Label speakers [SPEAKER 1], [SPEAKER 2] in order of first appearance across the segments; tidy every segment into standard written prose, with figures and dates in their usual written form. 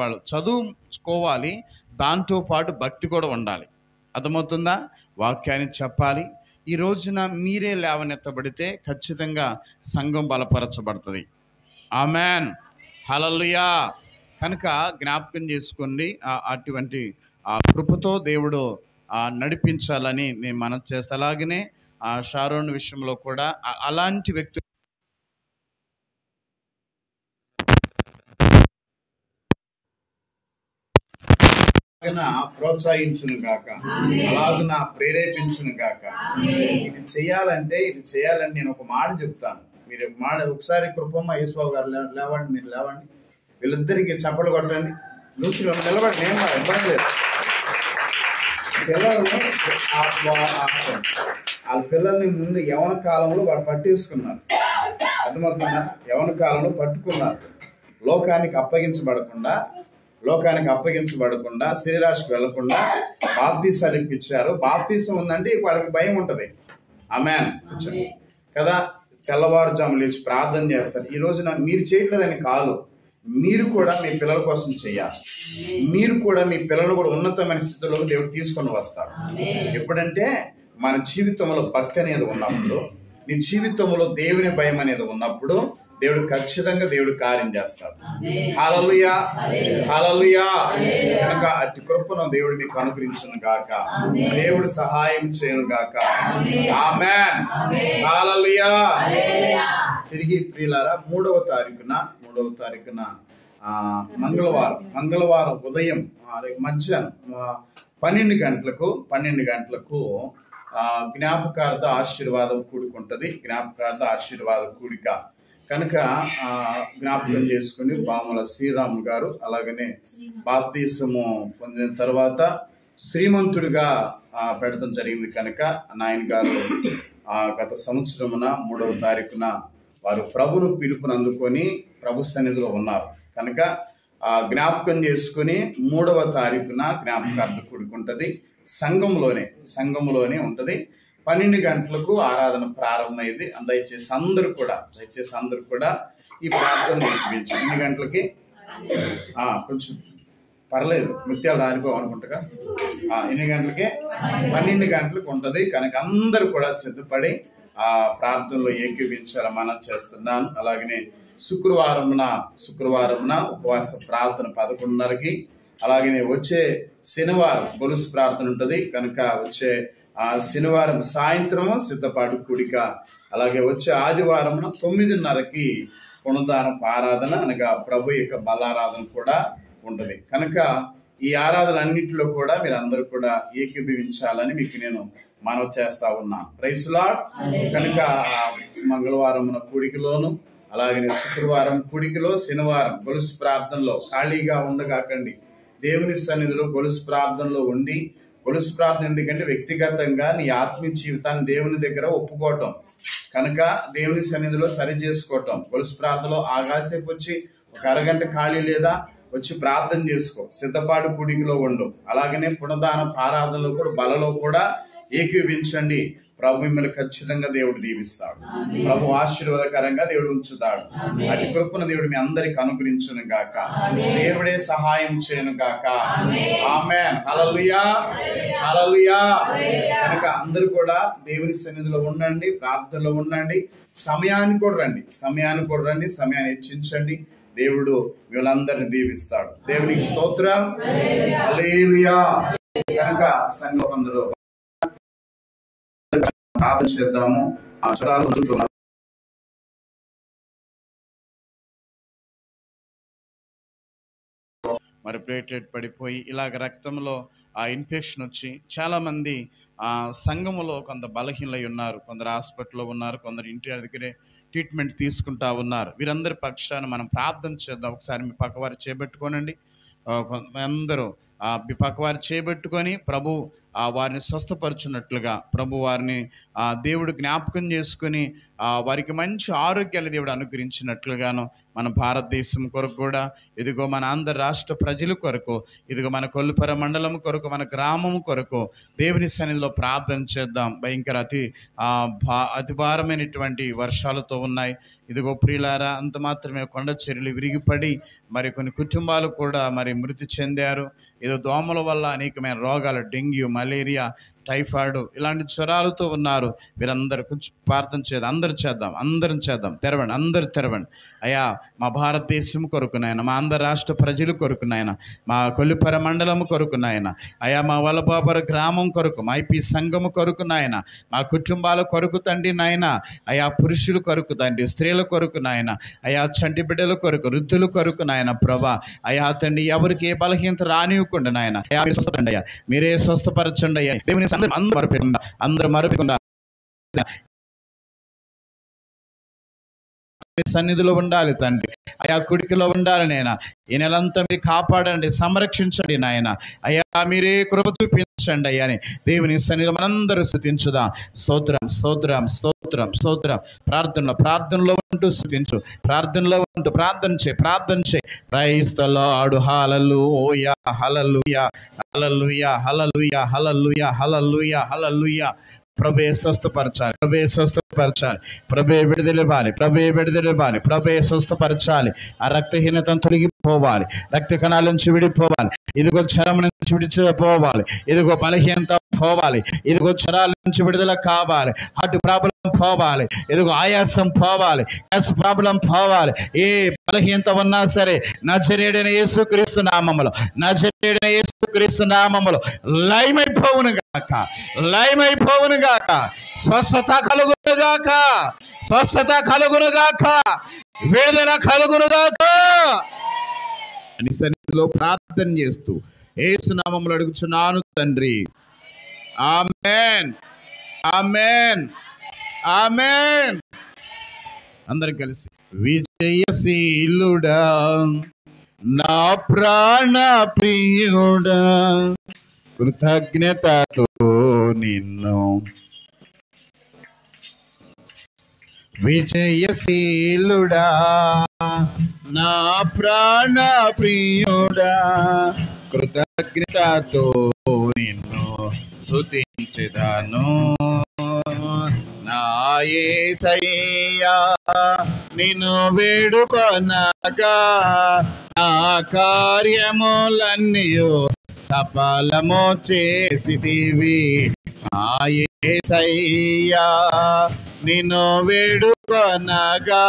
[SPEAKER 1] వాళ్ళు చదువుకోవాలి, దాంతో పాటు భక్తి కూడా ఉండాలి. అర్థమవుతుందా? వాక్యాన్ని చెప్పాలి. ఈ రోజున మీరే లేవనెత్తబడితే ఖచ్చితంగా సంఘం బలపరచబడుతుంది. ఆమెన్, హల్లెలూయా. కనుక జ్ఞాపకం చేసుకోండి, అటువంటి కృపతో దేవుడు నడిపించాలని నేను మనం చేస్తా. అలాగనే షారోన్ విషయంలో కూడా అలాంటి వ్యక్తులు ప్రోత్సహించును గాక, అలాగున ప్రేరేపించును గాక. ఇది చేయాలంటే నేను ఒక మాట చెప్తాను. మీరు ఒక మాట ఒకసారి కృపమ్మ యేసుబాబు గారు లేవండి, మీరు లేవండి, వీళ్ళిద్దరికి చప్పట్లు కొట్టండి, నూతిలో నిలబడి. నేను ఇబ్బంది లేదు. పిల్లల్ని వాళ్ళ పిల్లల్ని ముందు యవన కాలంలో వాడు పట్టేసుకున్నారు. అర్థమవుతుందా? యవన కాలంలో పట్టుకున్నారు. లోకానికి అప్పగించబడకుండా శరీరాశకు వెళ్లకుండా బాప్తీసాలు ఇప్పించారు. బాప్తీసం ఉందంటే వాళ్ళకి భయం ఉంటుంది. ఆమేన్ కదా. తెల్లవారుజాము లేచి ప్రార్థన చేస్తారు. ఈ రోజున మీరు చేయట్లేదని కాదు, మీరు కూడా మీ పిల్లల కోసం చేయాలి. మీరు కూడా మీ పిల్లలు కూడా ఉన్నతమైన స్థితిలో దేవుడు తీసుకొని వస్తాడు. ఎప్పుడంటే మన జీవితంలో భక్తి అనేది ఉన్నప్పుడు, నీ జీవితంలో దేవుని భయం అనేది ఉన్నప్పుడు దేవుడు ఖచ్చితంగా కార్యం చేస్తాడు. హల్లెలూయా, హల్లెలూయా. కనుక అట్టి కృపను దేవుడు మీకు అనుగ్రహించును గాక, దేవుడు సహాయం చేయను గాక. ఆమేన్, హల్లెలూయా. తిరిగి ప్రియులారా, 3వ తారీఖున మంగళవారం ఉదయం మధ్యాహ్నం 12 గంటలకు జ్ఞాపకార్థ ఆశీర్వాదం కూడుకుంటది. జ్ఞాపకార్థ ఆశీర్వాద కూడిక కనుక జ్ఞాపకం చేసుకుని పాముల శ్రీరాములు గారు అలాగనే బాప్తీసము పొందిన తర్వాత శ్రీమంతుడిగా పెడతాం జరిగింది. కనుక నాయన గారు గత సంవత్సరమున 3వ తారీఖున వారు ప్రభును పిలుపుని అందుకొని ప్రభు సన్నిధిలో ఉన్నారు. కనుక జ్ఞాపకం చేసుకుని 3వ తారీఖున జ్ఞాపకార్థ కూడుకుంటది. సంఘంలోనే ఉంటది. 12 గంటలకు ఆరాధన ప్రారంభమైంది. దయచేసి అందరూ కూడా ఈ ప్రార్థన నేర్పించి 8 గంటలకి కొంచెం పర్లేదు, ముత్యాలు రాలిపోవనుకుంటా. 8 గంటలకి 12 గంటలకు ఉంటుంది. కనుక అందరూ కూడా సిద్ధపడి ప్రార్థనలో ఏకీవించాలని మనం చేస్తున్నాను. అలాగనే శుక్రవారంన ఉపవాస ప్రార్థన 11:30కి, అలాగనే వచ్చే శనివారం గొలుసు ప్రార్థన ఉంటుంది. కనుక వచ్చే శనివారం సాయంత్రము సిద్ధపాటు కూడిక, అలాగే వచ్చే ఆదివారం 9:30కి పునరుద్ధానపు ఆరాధన అనగా ప్రభు యొక్క బలారాధన కూడా ఉంటుంది. కనుక ఈ ఆరాధన అన్నింటిలో కూడా మీరు అందరూ కూడా ఏకీభవించాలని మీకు నేను మనవి చేస్తా ఉన్నాను. Praise Lord. కనుక మంగళవారం కూడికలోను, అలాగే శుక్రవారం కూడికలో, శనివారం గొలుసు ప్రార్థనలో ఖాళీగా ఉండగాకండి. దేవుని సన్నిధిలో గొలుసు ప్రార్థనలో ఉండి, గొలుసు ప్రార్థన ఎందుకంటే వ్యక్తిగతంగా నీ ఆత్మీయ జీవితాన్ని దేవుని దగ్గర ఒప్పుకోవటం, కనుక దేవుని సన్నిధిలో సరి చేసుకోవటం. గొలుసు ప్రార్థనలో ఆగాసేపు వచ్చి ఒక అరగంట ఖాళీ లేదా వచ్చి ప్రార్థన చేసుకో, సిద్ధపాటు కూడికలో ఉండు. అలాగనే పునరుద్ధాన ఆరాధనలో కూడా బలలో కూడా ఏకీవించండి. ప్రభు మిమ్మల్ని ఖచ్చితంగా దేవుడు దీవిస్తాడు. ప్రభు ఆశీర్వాదకరంగా దేవుడు ఉంచుతాడు. అటు కృపను దేవుడు మీ అందరికి అనుగ్రహించును గాక, దేవుడే సహాయం చేయను గాక. ఆమేన్, హల్లెలూయా, హల్లెలూయా. కనుక అందరూ కూడా దేవుని సన్నిధిలో ఉండండి, ప్రార్థనలో ఉండండి. సమయాన్ని కూడా రండి, సమయాన్ని హెచ్చించండి. దేవుడు వీళ్ళందరినీ దీవిస్తాడు. దేవునికి స్తోత్రం, హల్లెలూయా. కనుక సంఘం అందరూ ప్రార్థన చేద్దాము. మరి ప్లేట్లెట్ పడిపోయి ఇలాగ రక్తంలో ఇన్ఫెక్షన్ వచ్చి చాలామంది సంఘములో కొంత బలహీనలై ఉన్నారు. కొందరు హాస్పిటల్లో ఉన్నారు, కొందరు ఇంటి దగ్గరే ట్రీట్మెంట్ తీసుకుంటా ఉన్నారు. వీరందరి పక్షాన మనం ప్రార్థన చేద్దాం. ఒకసారి మీ పక్కవారు చేపెట్టుకోనండి. అందరూ మీ పక్కవారు చేపెట్టుకొని ప్రభు వారిని స్వస్థపరచున్నట్లుగా ప్రభు వారిని దేవుడు జ్ఞాపకం చేసుకుని వారికి మంచి ఆరోగ్యాలు దేవుడు అనుగ్రహించినట్లుగాను మన భారతదేశం కొరకు కూడా, ఇదిగో మన ఆంధ్ర రాష్ట్ర ప్రజల కొరకు, ఇదిగో మన కొల్లుపర మండలం కొరకు, మన గ్రామం కొరకు దేవుని సన్నిధిలో ప్రార్థన చేద్దాం. భయంకర అతి భారమైనటువంటి వర్షాలతో ఉన్నాయి. ఇదిగో ప్రియులారా, అంత మాత్రమే కొండ చర్యలు విరిగిపడి మరి కొన్ని కుటుంబాలు కూడా మరి మృతి చెందారు. ఏదో దోమల వల్ల అనేకమైన రోగాలు, డెంగ్యూ, మలేరియా, టైఫాయిడ్ ఇలాంటి జ్వరాలతో ఉన్నారు. వీరందరూ కొంచెం ప్రార్థన చేద్దాం. అందరం చేద్దాం. తెరవండి, అందరు తెరవండి. అయ్యా, మా భారతదేశం కొరకు నాయన, మా ఆంధ్ర రాష్ట్ర ప్రజల కొరకు నాయన, మా కొల్లిపర మండలం కొరకు నాయన, అయ్యా మా వలపాపర గ్రామం కొరకు, మా ఐపీ సంఘము కొరకు నాయన, మా కుటుంబాల కొరకు తండ్రి నాయన, అయ్యా పురుషుల కొరకు తండ్రి, స్త్రీల కొరకు నాయన, అయ్యా చంటి బిడ్డల కొరకు, వృద్ధుల కొరకు నాయన ప్రభా, అయ్యా తండ్రి ఎవరికి ఏ బలహీనత రానివ్వకుండా నాయన, అయ్యా అయ్యా మీరే స్వస్థపరచండి అయ్యా. దేవుని అందరూ మరపికుందా సన్నిధిలో ఉండాలి తండ్రి. అయా కుడికిలో ఉండాలి నాయన. ఈ నెలంతా మీరు కాపాడండి, సంరక్షించండి నాయన. అయ్యా మీరే కృప చూపించండి అయ్యా అని దేవుని సన్నిధిలో మనందరూ స్తుతించుదాం. స్తోత్రం స్తోత్రం స్తోత్రం స్తోత్రం. ప్రార్థనలో ఉంటూ స్తుతించు, ప్రార్థనలో ఉంటూ ప్రార్థన చే. Praise the lord. హల్లెలూయా హల్లెలూయా హల్లెలూయా హల్లెలూయా హల్లెలూయా హల్లెలూయా హల్లెలూయా. ప్రభే స్వస్థపరచాలి, ప్రభే విడుదలివ్వాలి, ప్రభే స్వస్థపరచాలి. ఆ రక్తహీనతను తొలగిపోవాలి, రక్త కణాల నుంచి విడిపోవాలి, ఇదిగో చర్మం నుంచి విడిచిపోవాలి, ఇదిగో బలహీనత పోవాలి, ఇదిగో చరాల నుంచి విడుదల కావాలి, హార్ట్ ప్రాబ్లం పోవాలి, ఇదిగో ఆయాసం పోవాలి, గ్యాస్ ప్రాబ్లం పోవాలి. ఏ బలహీనత ఉన్నా సరే నజరేయుడైన యేసుక్రీస్తు నామములో లయమైపోవును గాక, స్వస్థత కలుగును గాక, విడుదల కలుగును గాక అని సన్నిధిలో ప్రార్థన చేస్తూ యేసు నామములో అడుగుచున్నాను తండ్రి. ఆమేన్, ఆమేన్, ఆమేన్. అందరం కలిసి విజయశీలుడా నా ప్రాణ ప్రియుడా కృతజ్ఞతతో నిన్ను, విజయశీలుడా నా ప్రాణ ప్రియుడా కృతజ్ఞతతో నిన్ను స్తుతించెదను. నా యేసయ్యా నిన్ను వేడుకొనగా నా కార్యములన్నీయు సఫలము చేసితివి. నా యేసయ్యా నిన్ను వేడుకొనగా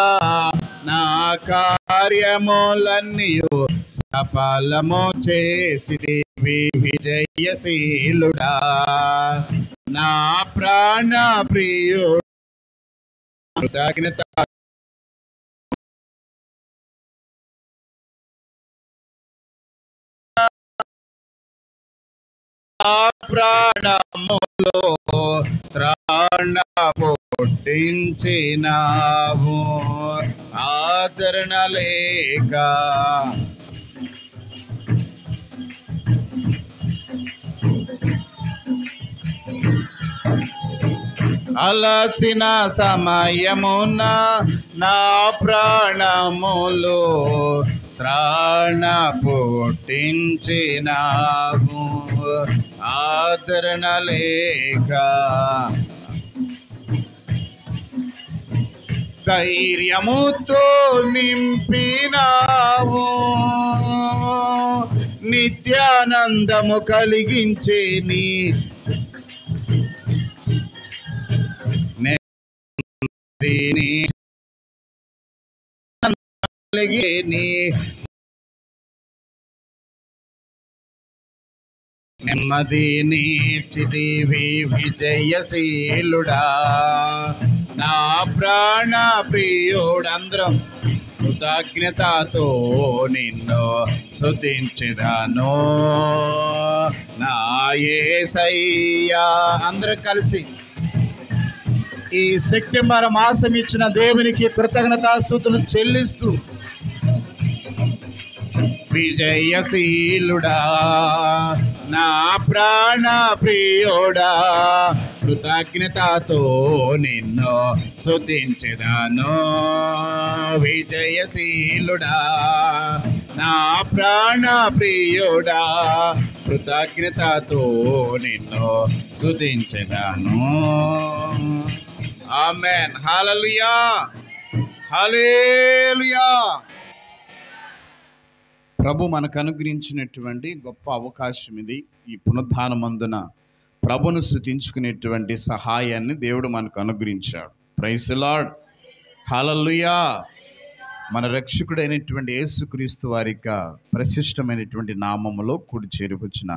[SPEAKER 1] నా కార్యములన్నీయు సఫలము చేసితివి. విజయశీలుడా నా ప్రాణ ప్రియుడా కృతజ్ఞత ప్రాణములో త్రాణ పుట్టించినావు. ఆదరణ లేక అలసిన సమయమున నా ప్రాణములో త్రాణ పుట్టించినావు. ఆదరణ లేక ధైర్యముతో నింపినావు. నిత్యానందము కలిగించే నీ నెమ్మది నీచితివి. విజయశీలుడా నా ప్రాణ ప్రియుడా అందరం కృతజ్ఞతతో నిన్ను స్తుతించెదను. నా యేసయ్యా అందరం కలిసి ఈ సెప్టెంబర్ మాసం ఇచ్చిన దేవునికి కృతజ్ఞతాస్తుతులు చెల్లిస్తూ విజయశీలుడా నా ప్రాణ ప్రియుడా, కృతజ్ఞతతో నిన్ను స్తుతించెదను. విజయశీలుడా నా ప్రాణ ప్రియుడా, కృతజ్ఞతతో నిన్ను స్తుతించెదను. ఆమేన్. హల్లెలూయా, హల్లెలూయా. ప్రభు మనకు అనుగ్రహించినటువంటి గొప్ప అవకాశం ఇది. ఈ పునరుద్ధానమందున ప్రభును స్తుతించుకునేటువంటి సహాయాన్ని దేవుడు మనకు అనుగ్రహించాడు. ప్రైజ్ ది లార్డ్, హల్లెలూయా. మన రక్షకుడైనటువంటి యేసుక్రీస్తు వారి యొక్క ప్రశిష్టమైనటువంటి నామములో కూడి చేరుకొచ్చిన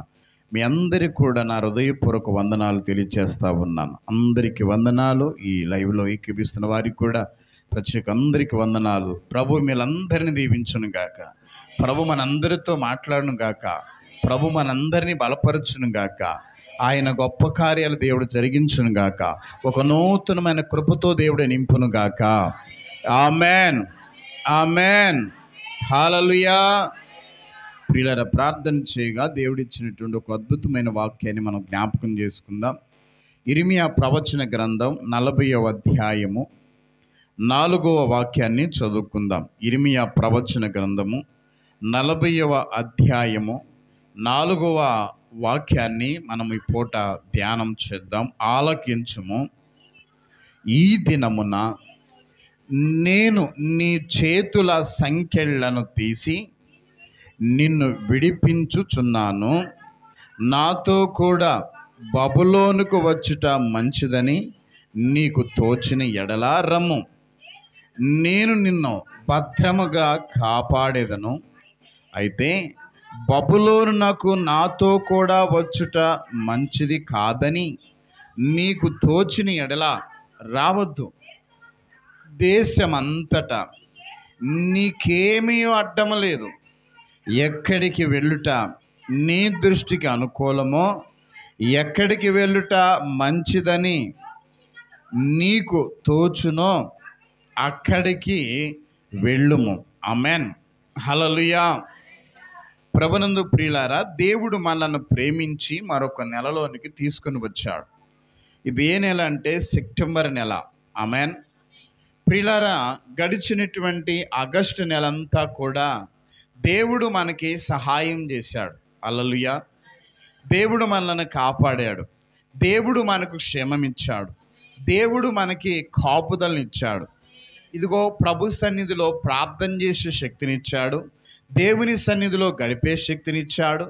[SPEAKER 1] మీ అందరికీ కూడా నా హృదయపూర్వక వందనాలు తెలియజేస్తా ఉన్నాను. అందరికీ వందనాలు. ఈ లైవ్లో ఎక్కిపిస్తున్న వారికి కూడా ప్రత్యేక అందరికీ వందనాలు. ప్రభు మీరందరినీ దీవించును గాక. ప్రభు మనందరితో మాట్లాడును గాక. ప్రభు మనందరినీ బలపరచును గాక. ఆయన గొప్ప కార్యాలు దేవుడు జరిగించును గాక. ఒక నూతనమైన కృపతో దేవుడు నింపును గాక. ఆమేన్, ఆమేన్, హల్లెలూయా. ప్రియులారా, ప్రార్థన చేయగా దేవుడిచ్చినటువంటి ఒక అద్భుతమైన వాక్యాన్ని మనం జ్ఞాపకం చేసుకుందాం. ఇర్మియా ప్రవచన గ్రంథం 40వ అధ్యాయము 4వ వాక్యాన్ని చదువుకుందాం. ఇర్మియా ప్రవచన గ్రంథము 40వ అధ్యాయము 4వ వాక్యాన్ని మనం ఈ పూట ధ్యానం చేద్దాం. ఆలకించుము. ఈ దినమున నేను నీ చేతుల సంకెళ్లను తీసి నిన్ను విడిపించుచున్నాను. నాతో కూడా బబులోనుకు వచ్చుట మంచిదని నీకు తోచిన ఎడల రమ్ము. నేను నిన్ను భద్రముగా కాపాడేదను. అయితే బబులోనునకు నాతో కూడా వచ్చుట మంచిది కాదని నీకు తోచిన ఎడల రావద్దు. దేశమంతటా నీకేమీ అడ్డము లేదు. ఎక్కడికి వెళ్ళుట నీ దృష్టికి అనుకూలమో, ఎక్కడికి వెళ్ళుట మంచిదని నీకు తోచునో అక్కడికి వెళ్ళుము. ఆమేన్, హల్లెలూయా. ప్రభునందు ప్రియులారా, దేవుడు మనల్ని ప్రేమించి మరొక నెలలోనికి తీసుకుని వచ్చాడు. ఇది ఏ నెల అంటే సెప్టెంబర్ నెల. ఆమేన్. ప్రియులారా, గడిచినటువంటి ఆగస్టు నెలంతా కూడా దేవుడు మనకి సహాయం చేశాడు. హల్లెలూయా. దేవుడు మనల్ని కాపాడాడు. దేవుడు మనకు క్షేమమిచ్చాడు. దేవుడు మనకి కాపుదలనిచ్చాడు. ఇదిగో ప్రభు సన్నిధిలో ప్రార్థన చేసే శక్తినిచ్చాడు. దేవుని సన్నిధిలో గడిపే శక్తినిచ్చాడు.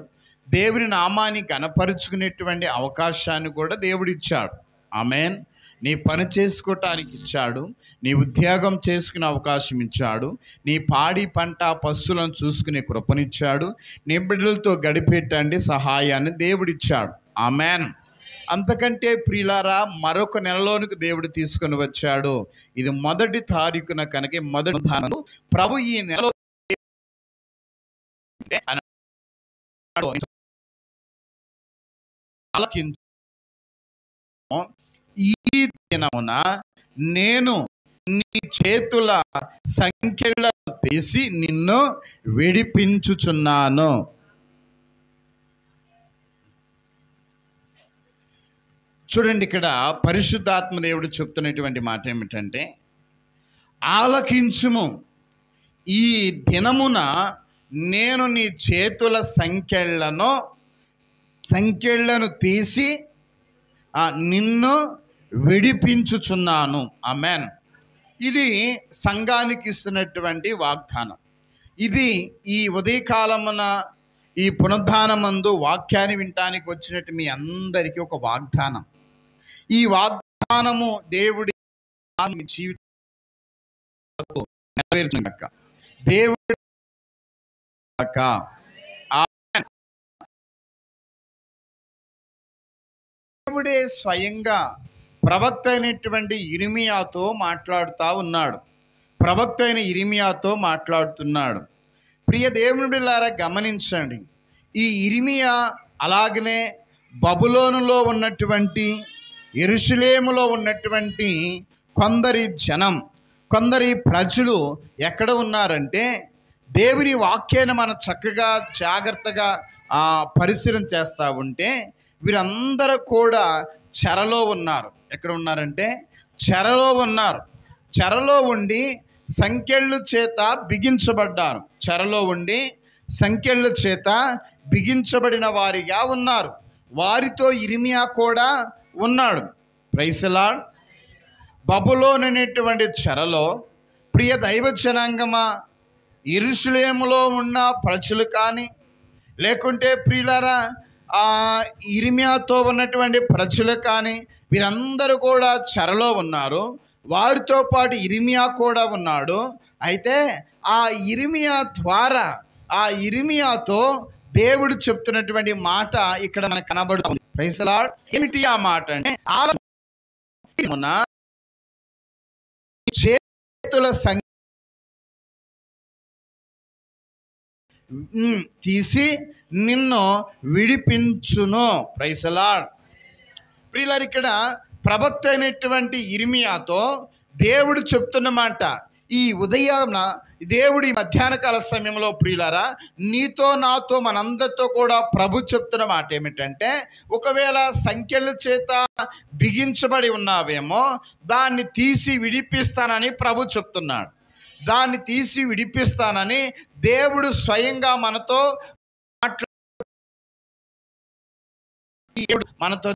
[SPEAKER 1] దేవుని నామాన్ని గణపరుచుకునేటువంటి అవకాశాన్ని కూడా దేవుడిచ్చాడు. ఆమేన్. నీ పని చేసుకోవటానికి ఇచ్చాడు. నీ ఉద్యోగం చేసుకునే అవకాశం ఇచ్చాడు. నీ పాడి పంట పశువులను చూసుకునే కృపనిచ్చాడు. నీ బిడ్డలతో గడిపేటండి సహాయాన్ని దేవుడిచ్చాడు. ఆమేన్. అంతకంటే ప్రియులారా, మరొక నెలలోనికి దేవుడు తీసుకొని వచ్చాడు. ఇది 1వ తారీఖున కనుక మొదటి ప్రభు ఈ నెలలో ఈ దినమున నేను నీ చేతుల సంకెళ్లను తీసి నిన్ను విడిపించుచున్నాను. చూడండి, ఇక్కడ పరిశుద్ధాత్మ దేవుడు చెప్తున్నటువంటి మాట ఏమిటంటే, ఆలకించుము. ఈ దినమున నేను నీ చేతుల సంకెళ్లను తీసి నిన్ను విడిపించుచున్నాను. ఆమేన్. ఇది సంఘానికి ఇస్తున్నటువంటి వాగ్దానం. ఇది ఈ ఉదయకాలమున ఈ పునరుద్ధానమందు వాక్యాన్ని వినటానికి వచ్చినట్టు మీ అందరికీ ఒక వాగ్దానం. ఈ వాగ్దానము దేవుడి జీవితం నెరవేర్చుగాక. దేవుడి దేవుడే స్వయంగా ప్రవక్త అయినటువంటి ఇర్మియాతో మాట్లాడుతూ ఉన్నాడు. ప్రవక్త అయిన ఇర్మియాతో మాట్లాడుతున్నాడు. ప్రియ దేవుని బిడ్డలారా, గమనించండి. ఈ ఇర్మియా అలాగనే బబులోనులో ఉన్నటువంటి, యెరూషలేములో ఉన్నటువంటి కొందరి జనం, కొందరి ప్రజలు ఎక్కడ ఉన్నారంటే దేవుని వాక్యాన్ని మనం చక్కగా జాగ్రత్తగా పరిశీలన చేస్తూ ఉంటే వీరందరూ కూడా చెరలో ఉన్నారు. ఎక్కడ ఉన్నారంటే చెరలో ఉన్నారు. చెరలో ఉండి సంకెళ్ళు చేత బిగించబడ్డారు. చెరలో ఉండి సంకెళ్ళ చేత బిగించబడిన వారిగా ఉన్నారు. వారితో ఇర్మియా కూడా ఉన్నాడు. Praise the lord. బబులోను అనేటువంటి చెరలో ప్రియ దైవ జనాంగమా, యెరూషలేములో ఉన్న ప్రజలు కానీ లేకుంటే ప్రియులారా ఇర్మియాతో ఉన్నటువంటి ప్రజలు కానీ వీరందరూ కూడా చెరలో ఉన్నారు. వారితో పాటు ఇర్మియా కూడా ఉన్నాడు. అయితే ఆ ఇర్మియా ద్వారా ఆ ఇర్మియాతో దేవుడు చెప్తున్నటువంటి మాట ఇక్కడ మనకు కనబడుతుంది. Praise the Lord. ఏమిటి ఆ మాట అంటే చేతుల తీసి నిన్ను విడిపించును. Praise the lord. ప్రియులారా, ఇక్కడ ప్రవక్త అయినటువంటి ఇర్మియాతో దేవుడు చెప్తున్న మాట ఈ ఉదయాన దేవుడి మధ్యాహ్న కాల సమయంలో ప్రియులారా నీతో నాతో మనందరితో కూడా ప్రభు చెప్తున్న మాట ఏమిటంటే, ఒకవేళ సంఖ్యల చేత బిగించబడి ఉన్నావేమో దాన్ని తీసి విడిపిస్తానని ప్రభు చెప్తున్నాడు. దాన్ని తీసి విడిపిస్తానని దేవుడు స్వయంగా మనతో మనతో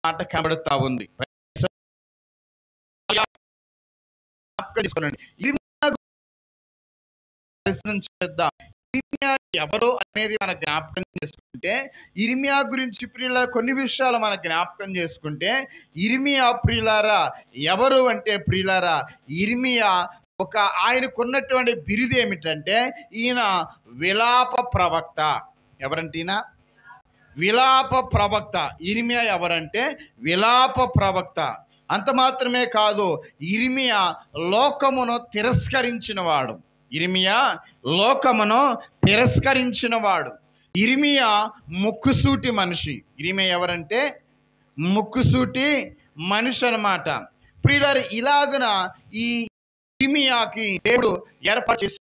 [SPEAKER 1] మాట కనబడుతూ ఉంది. ఇర్మియా ఎవరు అనేది మన జ్ఞాపకం చేసుకుంటే, ఇర్మియా గురించి ప్రియులారా కొన్ని విషయాలు మన జ్ఞాపకం చేసుకుంటే, ఇర్మియా ప్రియులారా ఎవరు అంటే ప్రియులారా ఇర్మియా ఆయనకున్నటువంటి బిరుదు ఏమిటంటే ఈయన విలాప ప్రవక్త. ఎవరంటే ఈయన విలాప ప్రవక్త. ఇర్మియా ఎవరంటే విలాప ప్రవక్త. అంత మాత్రమే కాదు, ఇర్మియా లోకమును తిరస్కరించినవాడు. ఇర్మియా లోకమును తిరస్కరించినవాడు. ఇర్మియా ముక్కుసూటి మనిషి. ఇర్మియా ఎవరంటే ముక్కుసూటి మనిషి అన్నమాట. ప్రియులారా, ఇలాగున ఈ ఇర్మియాకి దేవుడు ఏర్పాటు చేసి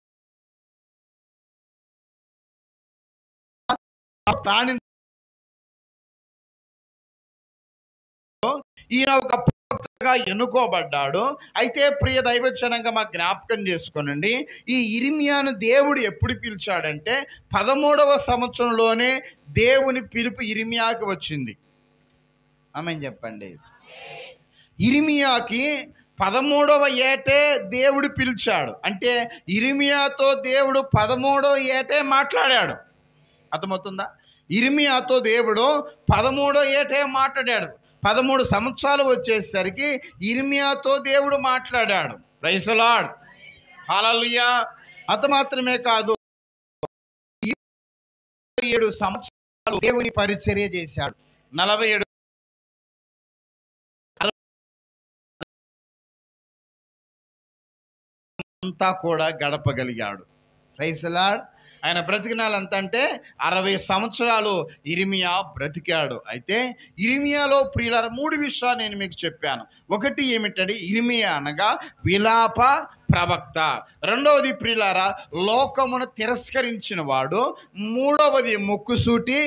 [SPEAKER 1] ఈయన ఒక ప్రవక్తగా ఎన్నుకోబడ్డాడు. అయితే ప్రియ దైవజనంగా మా జ్ఞాపకం చేసుకోనండి, ఈ ఇర్మియాను దేవుడు ఎప్పుడు పిలిచాడంటే 13వ సంవత్సరంలోనే దేవుని పిలుపు ఇర్మియాకి వచ్చింది. ఆమేన్ చెప్పండి. ఇర్మియాకి 13వ ఏటే దేవుడు పిలిచాడు. అంటే ఇర్మియాతో దేవుడు 13వ ఏటే మాట్లాడాడు. అర్థమవుతుందా? ఇర్మియాతో దేవుడు 13వ ఏటే మాట్లాడాడు. 13 సంవత్సరాలు వచ్చేసరికి ఇర్మియాతో దేవుడు మాట్లాడాడు. Praise the lord. హల్లెలూయా. అంత మాత్రమే కాదు, 47 సంవత్సరాలు దేవుని పరిచర్య చేశాడు. 47 అంతా కూడా గడపగలిగాడు. Praise the lord. ఆయన బ్రతికినాలు ఎంత అంటే 60 సంవత్సరాలు ఇర్మియా బ్రతికాడు. అయితే ఇర్మియాలో ప్రియులారా 3 విషయాలు నేను మీకు చెప్పాను. ఒకటి ఏమిటంటే ఇర్మియా అనగా విలాప ప్రవక్త. రెండవది ప్రియులారా లోకమును తిరస్కరించిన వాడు. మూడవది ముక్కుసూటి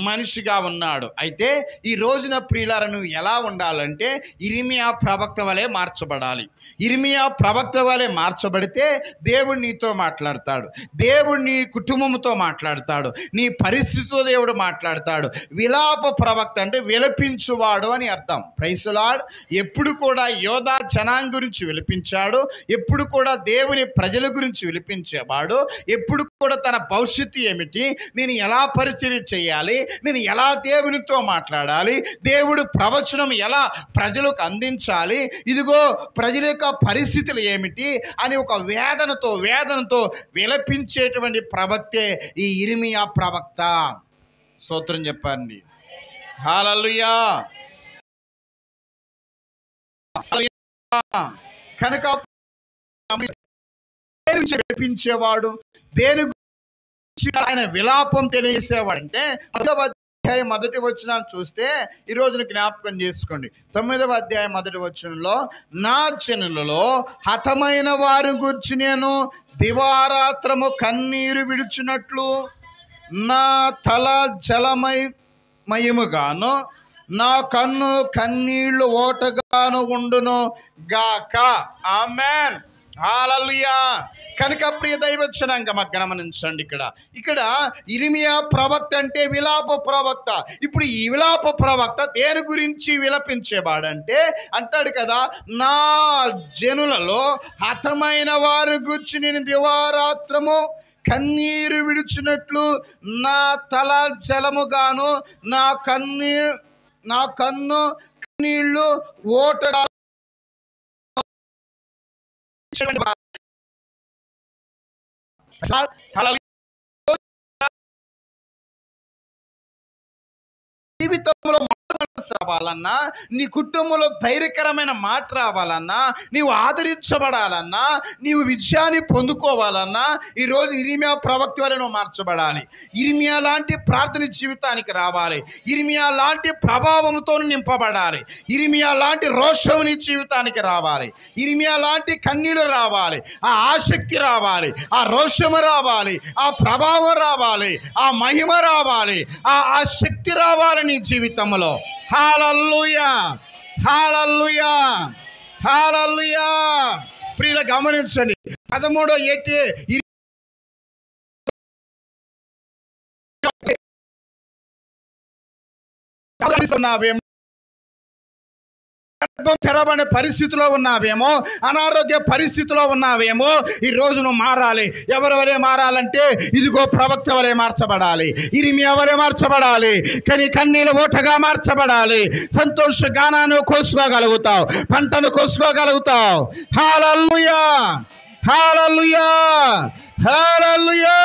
[SPEAKER 1] మనిషిగా ఉన్నాడు. అయితే ఈ రోజున ప్రియులారా నువ్వు ఎలా ఉండాలంటే ఇర్మియా ప్రవక్త వలె మార్చబడాలి. ఇర్మియా ప్రవక్త వలె మార్చబడితే దేవుడు నీతో మాట్లాడతాడు. దేవుడు నీ కుటుంబంతో మాట్లాడతాడు. నీ పరిస్థితితో దేవుడు మాట్లాడతాడు. విలాప ప్రవక్త అంటే విలపించువాడు అని అర్థం. Praise the Lord. ఎప్పుడు కూడా యోధా జనాంగం గురించి విలపించాడు. ఎప్పుడు కూడా దేవుని ప్రజల గురించి విలపించేవాడు. ఎప్పుడు కూడా తన భవిష్యత్తు ఏమిటి, నేను ఎలా పరిచర్య చేయాలి, నేను ఎలా దేవునితో మాట్లాడాలి, దేవుడు ప్రవచనం ఎలా ప్రజలకు అందించాలి, ఇదిగో ప్రజల యొక్క పరిస్థితులు ఏమిటి అని ఒక వేదనతో విలపించేటువంటి ప్రవక్తే ఈ ఇర్మియా ప్రవక్త. స్తోత్రం చెప్పండి. హల్లెలూయా. కనుక విలపించేవాడు, దేని గురించి ఆయన విలాపం తెలియజేసేవాడు అంటే
[SPEAKER 2] అధ్యాయం 1వ వచనాన్ని చూస్తే ఈ రోజున జ్ఞాపకం చేసుకోండి. 9వ అధ్యాయం 1వ వచనంలో, నా జనులలో హతమైన వారి గురించి నేను దివారాత్రము కన్నీరు విడిచినట్లు నా తల జలమయముగాను నా కన్ను కన్నీళ్లు ఓటగాను ఉండును గాక. ఆమేన్, హల్లెలూయా. కనుక ప్రియ దైవజనాంగం గమనించండి, ఇక్కడ ఇర్మియా ప్రవక్త అంటే విలాప ప్రవక్త. ఇప్పుడు ఈ విలాప ప్రవక్త దేని గురించి విలపించేవాడంటే అంటాడు కదా, నా జనులలో హతమైన వారి గురించి నేను దివారాత్రము కన్నీరు విడిచినట్లు నా తల జలముగాను నా కన్ను కన్నీళ్లు ఓటగా జీవితంలో రావాలన్నా, నీ కుటుంబంలో ధైర్యకరమైన మాట రావాలన్నా, నీవు ఆదరించబడాలన్నా, నీవు విజయాన్ని పొందుకోవాలన్నా ఈరోజు ఇర్మియా ప్రవక్త వలె నువ్వు మార్చబడాలి. ఇర్మియా లాంటి ప్రార్థన జీవితానికి రావాలి. ఇర్మియా లాంటి ప్రభావంతో నింపబడాలి. ఇర్మియా లాంటి రోషం నీ జీవితానికి రావాలి. ఇర్మియా లాంటి కన్నీళ్లు రావాలి. ఆ ఆసక్తి రావాలి, ఆ రోషము రావాలి, ఆ ప్రభావం రావాలి, ఆ మహిమ రావాలి, ఆ శక్తి రావాలి నీ జీవితంలో. హల్లెలూయా, హల్లెలూయా, హల్లెలూయా. ప్రియులు గమనించండి, 13వ తెరవని పరిస్థితిలో ఉన్నావేమో, అనారోగ్య పరిస్థితిలో ఉన్నావేమో, ఈ రోజు నువ్వు మారాలి. ఎవరెవరే మారాలంటే ఇదిగో ప్రవక్త వలె మార్చబడాలి, ఇర్మియా వలె మార్చబడాలి, కానీ కన్నీళ్ళ ఓటగా మార్చబడాలి. సంతోష గానాన్ని కోసుకోగలుగుతావు, పంటను కోసుకోగలుగుతావు. హల్లెలూయా, హల్లెలూయా, హల్లెలూయా.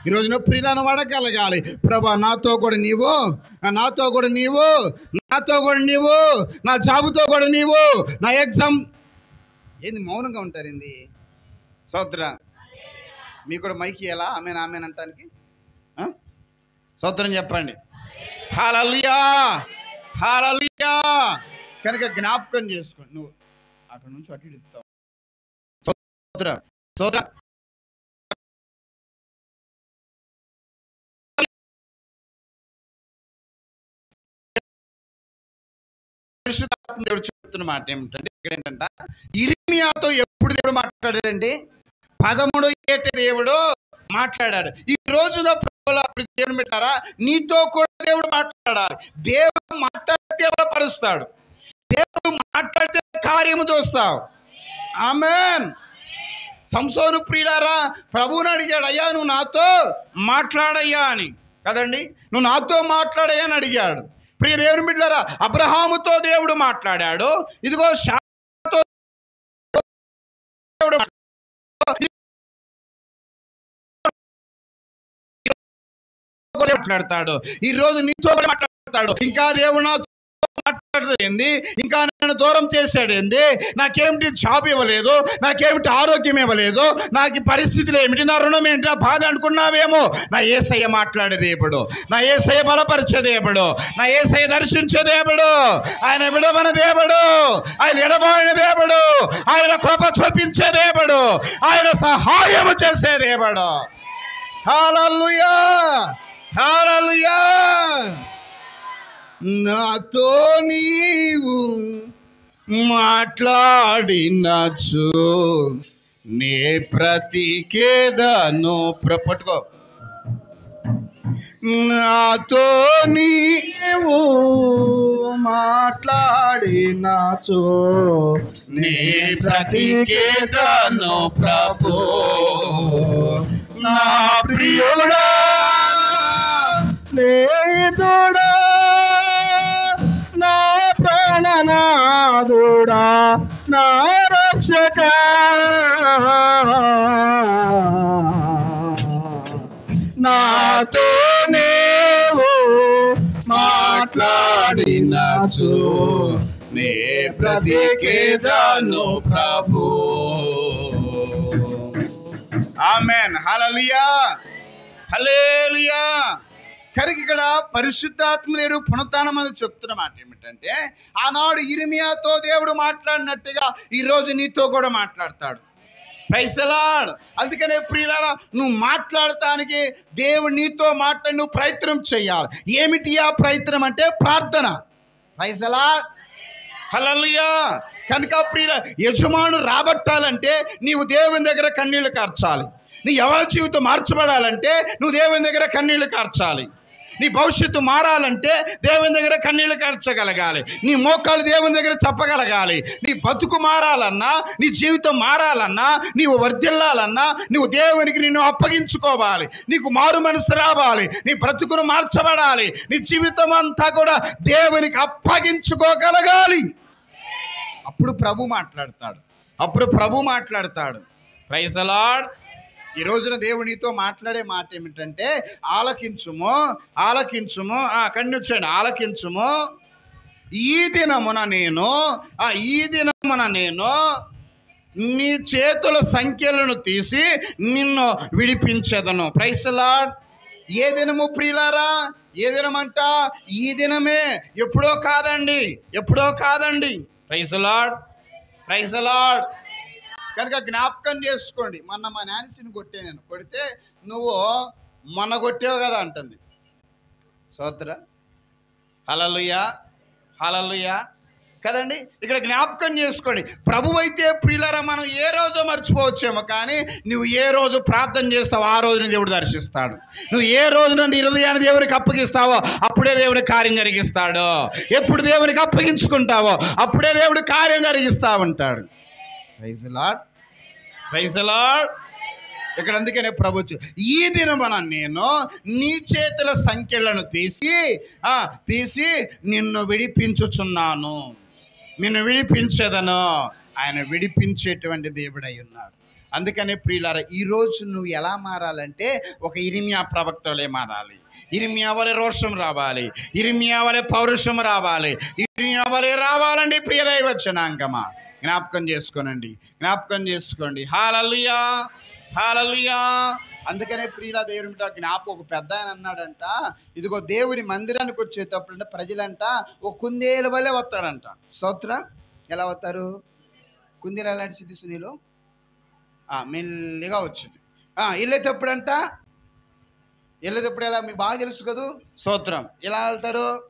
[SPEAKER 2] ఈరోజు నువ్వు ప్రియులను అడగలగాలి, ప్రభా నాతో కూడా నీవు, నాతో కూడా నీవు, నాతో కూడా నీవు, నా జాబుతో కూడా నీవు, నా ఎగ్జామ్. ఏంది మౌనంగా ఉంటారండి? సోదర మీకు కూడా మైకి ఎలా ఆమెన్ ఆమెన్ అంటానికి సోదరం చెప్పండి. హల్లెలూయా, హల్లెలూయా. కనుక జ్ఞాపకం చేసుకోండి, నువ్వు అక్కడ నుంచి అటు ఇస్తావు. సోదర సోదర దేవుడు చెప్తున్న మాట ఏమిటంటే, ఇక్కడ ఏంటంటే ఇర్మియాతో ఎప్పుడు దేవుడు మాట్లాడాడండి? 13వ ఏట దేవుడు మాట్లాడాడు. ఈ రోజున దేవుడు పెట్టారా, నీతో కూడా దేవుడు మాట్లాడాలి. దేవుడు మాట్లాడితే బలపరుస్తాడు, దేవుడు మాట్లాడితే కార్యము చూస్తావు. ఆమేన్. సంసోను ప్రియులారా ప్రభువుని అడిగాడు, అయ్యా నువ్వు నాతో మాట్లాడయ్యా అని కదండి, నువ్వు నాతో మాట్లాడయ్యా అని అడిగాడు. ప్రియ దేవుని బిడ్డలారా, అబ్రహాముతో దేవుడు మాట్లాడాడు, ఇదిగో శారాతో దేవుడు మాట్లాడతాడు. ఈ రోజు నీతో మాట్లాడతాడు. ఇంకా దేవుడు నాతో మాట్లాడేది, ఇంకా నన్ను దూరం చేశాడు ఏంది, నాకేమిటి జాబ్ ఇవ్వలేదు, నాకేమిటి ఆరోగ్యం ఇవ్వలేదు, నాకు పరిస్థితులు ఏమిటి, నా రుణం ఏంటి, నా బాధ అనుకున్నావేమో. నా యేసయ్య మాట్లాడే దేవుడు, నా యేసయ్య బలపరిచే దేవుడు, నా యేసయ్య దర్శించే దేవుడు, ఆయన విడవని దేవుడు, ఆయన ఎడబాయిన దేవుడు, ఆయన కృప చూపించే దేవుడు, ఆయన సహాయము చేసే దేవుడు. హల్లెలూయా, హల్లెలూయా. నాతో నీవు మాట్లాడినచు నే ప్రతికేదను పట్టుకో. నాతో నీవు మాట్లాడినచు నే ప్రతికేదను ప్రభు. నా ప్రియుడా స్నేహితుడా నా ప్రాణనాథుడా నా రక్షక నాతో నీవు మాట్లాడినచు నే ప్రతికేదను ప్రభు. ఆమేన్, హల్లెలూయా, హల్లెలూయా. కనుక ఇక్కడ పరిశుద్ధాత్మ దేవుడు పునరుత్థానం అని చెప్తున్న మాట ఏమిటంటే, ఆనాడు ఇర్మియాతో దేవుడు మాట్లాడినట్టుగా ఈరోజు నీతో కూడా మాట్లాడతాడు. Praise the Lord. అందుకనే ప్రియులారా, నువ్వు మాట్లాడటానికి దేవుడు నీతో మాట్లాడి నువ్వు ప్రయత్నం చేయాలి. ఏమిటి ఆ ప్రయత్నం అంటే ప్రార్థన. Praise the lord. హల్లెలూయా. కనుక ప్రియుల యజమాను రాబట్టాలంటే నీవు దేవుని దగ్గర కన్నీళ్లు కార్చాలి. నీ ఎవరి జీవితం మార్చబడాలంటే నువ్వు దేవుని దగ్గర కన్నీళ్లు కార్చాలి. నీ భవిష్యత్తు మారాలంటే దేవుని దగ్గర కన్నీళ్లు కార్చగలగాలి. నీ మోకాలు దేవుని దగ్గర చెప్పగలగాలి. నీ బతుకు మారాలన్నా, నీ జీవితం మారాలన్నా, నీవు వర్ధిల్లాలన్నా నువ్వు దేవునికి నిన్ను అప్పగించుకోవాలి. నీకు మారు మనసు రావాలి. నీ బ్రతుకును మార్చబడాలి. నీ జీవితం అంతా కూడా దేవునికి అప్పగించుకోగలగాలి. అప్పుడు ప్రభు మాట్లాడతాడు. Praise the lord. ఈ రోజున దేవుడు నీతో మాట్లాడే మాట ఏమిటంటే, ఆలకించుము. కన్నుచండి. ఆలకించుము. ఈ దినమున నేను నీ చేతుల సంఖ్యలను తీసి నిన్ను విడిపించెదను. Praise the lord. ఏ దినము ప్రియులారా? ఏ దినమంట? ఈ దినమే. ఎప్పుడో కాదండి. Praise the lord. కనుక జ్ఞాపకం చేసుకోండి. మొన్న మా నానిసిని కొడితే నువ్వు మొన్న కొట్టావు కదా అంటుంది. స్తోత్ర. హల్లెలూయా కదండి. ఇక్కడ జ్ఞాపకం చేసుకోండి. ప్రభు అయితే ప్రియులారా, మనం ఏ రోజు మర్చిపోవచ్చేమో, కానీ నువ్వు ఏ రోజు ప్రార్థన చేస్తావో ఆ రోజున దేవుడు దర్శిస్తాడు. నువ్వు ఏ రోజున నీ హృదయాన్ని దేవునికి అప్పగిస్తావో అప్పుడే దేవుడి కార్యం జరిగిస్తాడు. ఎప్పుడు దేవునికి అప్పగించుకుంటావో అప్పుడే దేవుడు కార్యం జరిగిస్తా ఉంటాడు. Praise the Lord. ఇక్కడ అందుకనే ప్రభు ఈ దినమున నేను నీ చేతుల సంఖ్యలను తీసి నిన్ను విడిపించుచున్నాను. నిన్ను విడిపించేదను. ఆయన విడిపించేటువంటి దేవుడై ఉన్నాడు. అందుకనే ప్రియులారా, ఈరోజు నువ్వు ఎలా మారాలంటే ఒక ఇర్మియా ప్రవక్త వలె మారాలి. ఇర్మియా వలె రోషం రావాలి. ఇర్మియా వలె పౌరుషం రావాలి. ఇర్మియా వలె రావాలండి ప్రియ దైవ జనాంగమా. జ్ఞాపకం చేసుకోండి. హల్లెలూయా. అందుకనే ప్రియుల దేవుని జ్ఞాపకం ఒక పెద్ద ఆయన అన్నాడంట, ఇదిగో దేవుని మందిరానికి వచ్చేటప్పుడు ప్రజలంట ఒక కుందేలు వలె వస్తాడంట. స్తోత్రం. ఎలా వస్తారు? కుందేలు ఎలా నడిచింది సునీలు? మెల్లిగా వచ్చింది. వెళ్ళేటప్పుడు ఎలా మీకు బాగా తెలుసు కదా. స్తోత్రం. ఎలా వెళ్తారు?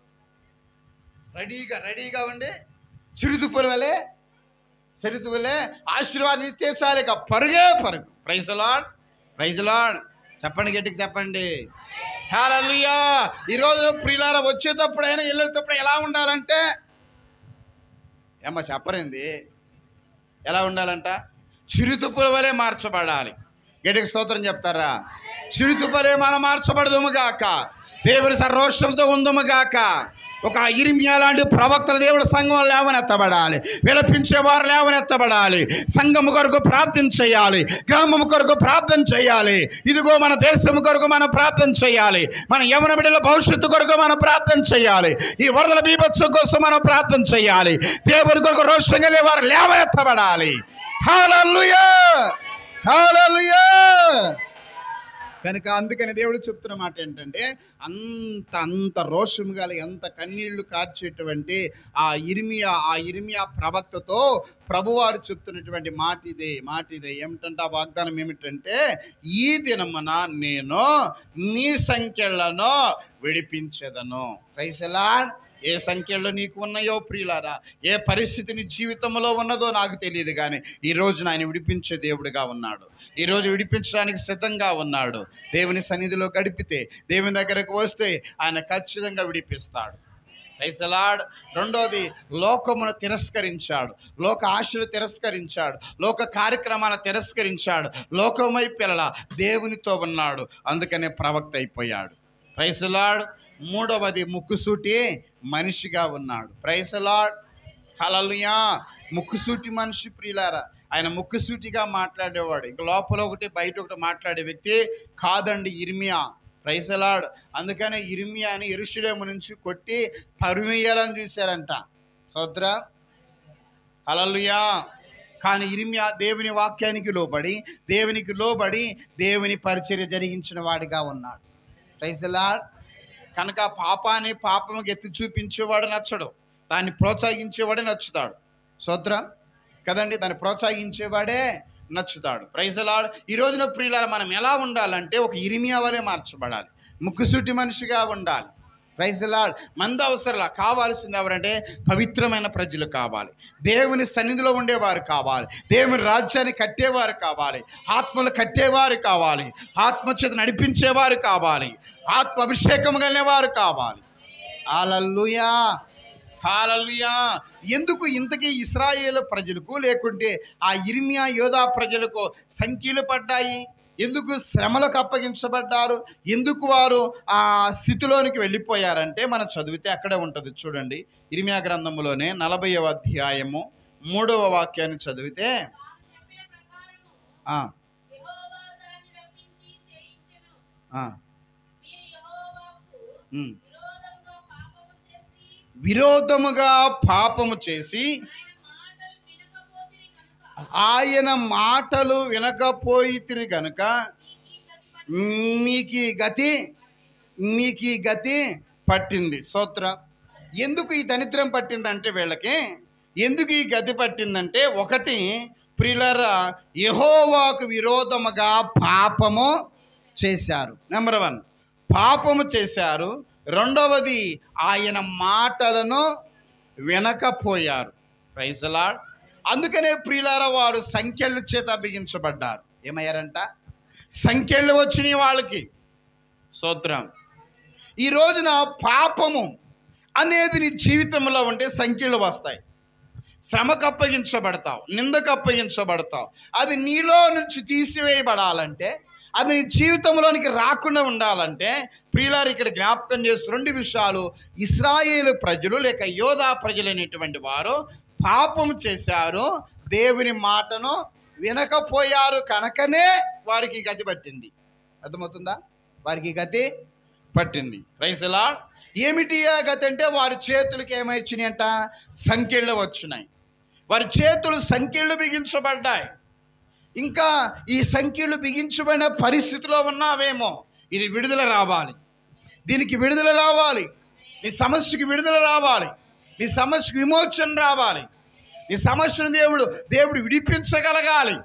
[SPEAKER 2] రెడీగా ఉండి చిరుతుపుల వలె ఆశీర్వాదం ఇచ్చేసారి పరుగు. Praise the Lord. చెప్పండి, గట్టికి చెప్పండి. హల్లెలూయా. ఈరోజు ప్రియులారా, వచ్చేటప్పుడైనా వెళ్ళేటప్పుడు ఎలా ఉండాలంటే, చెప్పరేంది? ఎలా ఉండాలంట? చిరుతుపుల వలె మార్చబడాలి. గట్టికి స్తోత్రం చెప్తారా? చిరుతుపులే మనం మార్చబడదుము గాక. దేవుని సర్వోషంతో ఉందము గాక. ఒక ఇర్మియా లాంటి ప్రవక్తల దేవుడు సంఘం లేవనెత్తబడాలి. విలపించేవారు లేవనెత్తబడాలి. సంఘము కొరకు ప్రార్థన చేయాలి. గ్రామము కొరకు ప్రార్థన చేయాలి. ఇదిగో మన దేశం కొరకు మనం ప్రార్థన చేయాలి. మన యవన బిడ్డల భవిష్యత్తు కొరకు మనం ప్రార్థన చేయాలి. ఈ వరదల బీభత్సం కోసం మనం ప్రార్థన చేయాలి. దేవుని కొరకు రోషం కలిగే వారు లేవనెత్తబడాలి. హల్లెలూయా. కనుక అందుకని దేవుడు చెప్తున్న మాట ఏంటంటే, అంత రోషము గల, ఎంత కన్నీళ్లు కార్చేటువంటి ఆ ఇర్మియా ప్రవక్తతో ప్రభువారు చెప్తున్నటువంటి మాట ఇదే. ఏమిటంటే ఆ వాగ్దానం ఏమిటంటే, ఈ దినమున నేను నీ సంఖ్యలను విడిపించెదను. Praise the lord. ఏ సంఖ్యలో నీకు ఉన్నాయో ప్రియులారా, ఏ పరిస్థితి నీ జీవితంలో ఉన్నదో నాకు తెలియదు, కానీ ఈరోజు ఆయన విడిపించే దేవుడిగా ఉన్నాడు. ఈరోజు విడిపించడానికి సిద్ధంగా ఉన్నాడు. దేవుని సన్నిధిలో గడిపితే, దేవుని దగ్గరకు వస్తే ఆయన ఖచ్చితంగా విడిపిస్తాడు. Praise the Lord. రెండోది, లోకమును తిరస్కరించాడు. లోక ఆశలు తిరస్కరించాడు. లోక కార్యక్రమాలను తిరస్కరించాడు. లోకమై పిల్లల దేవునితో ఉన్నాడు. అందుకనే ప్రవక్త అయిపోయాడు. Praise the lord. మూడవది, ముక్కుసూటి మనిషిగా ఉన్నాడు. Praise the lord. హల్లెలూయా. ముక్కుసూటి మనిషి ప్రియులారా, ఆయన ముక్కుసూటిగా మాట్లాడేవాడు. ఇంక లోపల ఒకటి బయట ఒకటి మాట్లాడే వ్యక్తి కాదండి ఇర్మియా. Praise the Lord. అందుకనే ఇర్మియాని యెరూషలేము నుంచి కొట్టి తరిమేయాలని చూశారంట. సోదర. హల్లెలూయా. కానీ ఇర్మియా దేవుని వాక్యానికి లోబడి దేవుని పరిచర్య జరిగించిన వాడిగా ఉన్నాడు. Praise the lord. కనుక పాపాన్ని పాపముకి ఎత్తి చూపించేవాడు నచ్చడు, దాన్ని ప్రోత్సహించేవాడే నచ్చుతాడు. స్తోత్రం కదండి, దాన్ని ప్రోత్సహించేవాడే నచ్చుతాడు. Praise the lord. ఈ రోజున ప్రియులారా, మనం ఎలా ఉండాలంటే ఒక ఇర్మియా వలె మార్చబడాలి, ముక్కుసూటి మనిషిగా ఉండాలి. Praise the Lord. మంది అవసరంలా, కావాల్సింది ఎవరంటే పవిత్రమైన ప్రజలు కావాలి, దేవుని సన్నిధిలో ఉండేవారు కావాలి, దేవుని రాజ్యాన్ని కట్టేవారు కావాలి, ఆత్మలు కట్టేవారు కావాలి, ఆత్మచేత నడిపించేవారు కావాలి, ఆత్మ అభిషేకం కలిగినవారు కావాలి. హల్లెలూయా, హల్లెలూయా. ఎందుకు ఇంతకీ ఇశ్రాయేలు ప్రజలకు లేకుంటే ఆ ఇర్మియా యోధా ప్రజలకు సంఖ్యలు పడ్డాయి? ఎందుకు శ్రమలకు అప్పగించబడ్డారు? ఎందుకు వారు ఆ స్థితిలోనికి వెళ్ళిపోయారంటే మనం చదివితే అక్కడే ఉంటుంది. చూడండి, ఇర్మియా గ్రంథంలోనే 40వ అధ్యాయము 3వ వాక్యాన్ని చదివితే విరోధముగా పాపము చేసి ఆయన మాటలు వినకపోయితిరి గనుక మీకు ఈ గతి పట్టింది. స్తోత్ర. ఎందుకు ఈ దరిద్రం పట్టిందంటే వీళ్ళకి, ఎందుకు ఈ గతి పట్టిందంటే, ఒకటి ప్రియులారా, యెహోవాకు విరోధముగా పాపము చేశారు. నెంబర్ 1 పాపము చేశారు. రెండవది ఆయన మాటలను వినకపోయారు. Praise the Lord. అందుకనే ప్రియులారా, వారు సంఖ్యల చేత బిగించబడ్డారు. ఏమయ్యారంట? సంఖ్యలు వచ్చినాయి వాళ్ళకి. స్తోత్రం. ఈ రోజున పాపము అనేది నీ జీవితంలో ఉంటే సంఖ్యలు వస్తాయి. శ్రమకు అప్పగించబడతావు, నిందకు అప్పగించబడతావు. అది నీలో నుంచి తీసివేయబడాలంటే, అది నీ జీవితంలోనికి రాకుండా ఉండాలంటే ప్రియులారు ఇక్కడ జ్ఞాపకం చేస్తూ 2 విషయాలు. ఇశ్రాయేలు ప్రజలు లేక యోధా ప్రజలు అనేటువంటి వారు పాపం చేశారు, దేవుని మాటను వినకపోయారు, కనుకనే వారికి గతి పట్టింది. అర్థమవుతుందా? వారికి గతి పట్టింది. Praise the Lord. ఏమిటి ఆ గతి అంటే, వారి చేతులకి ఏమైచ్చినాయి అంట? సంఖ్యలు వచ్చినాయి. వారి చేతులు సంఖ్యలు బిగించబడ్డాయి. ఇంకా ఈ సంఖ్యలు బిగించబడిన పరిస్థితిలో ఉన్నావేమో, ఇది విడుదల రావాలి, దీనికి విడుదల రావాలి, నీ సమస్యకి విడుదల రావాలి, నీ సమస్యకు విమోచన రావాలి, నీ సమస్యను దేవుడు విడిపించగలగాలి.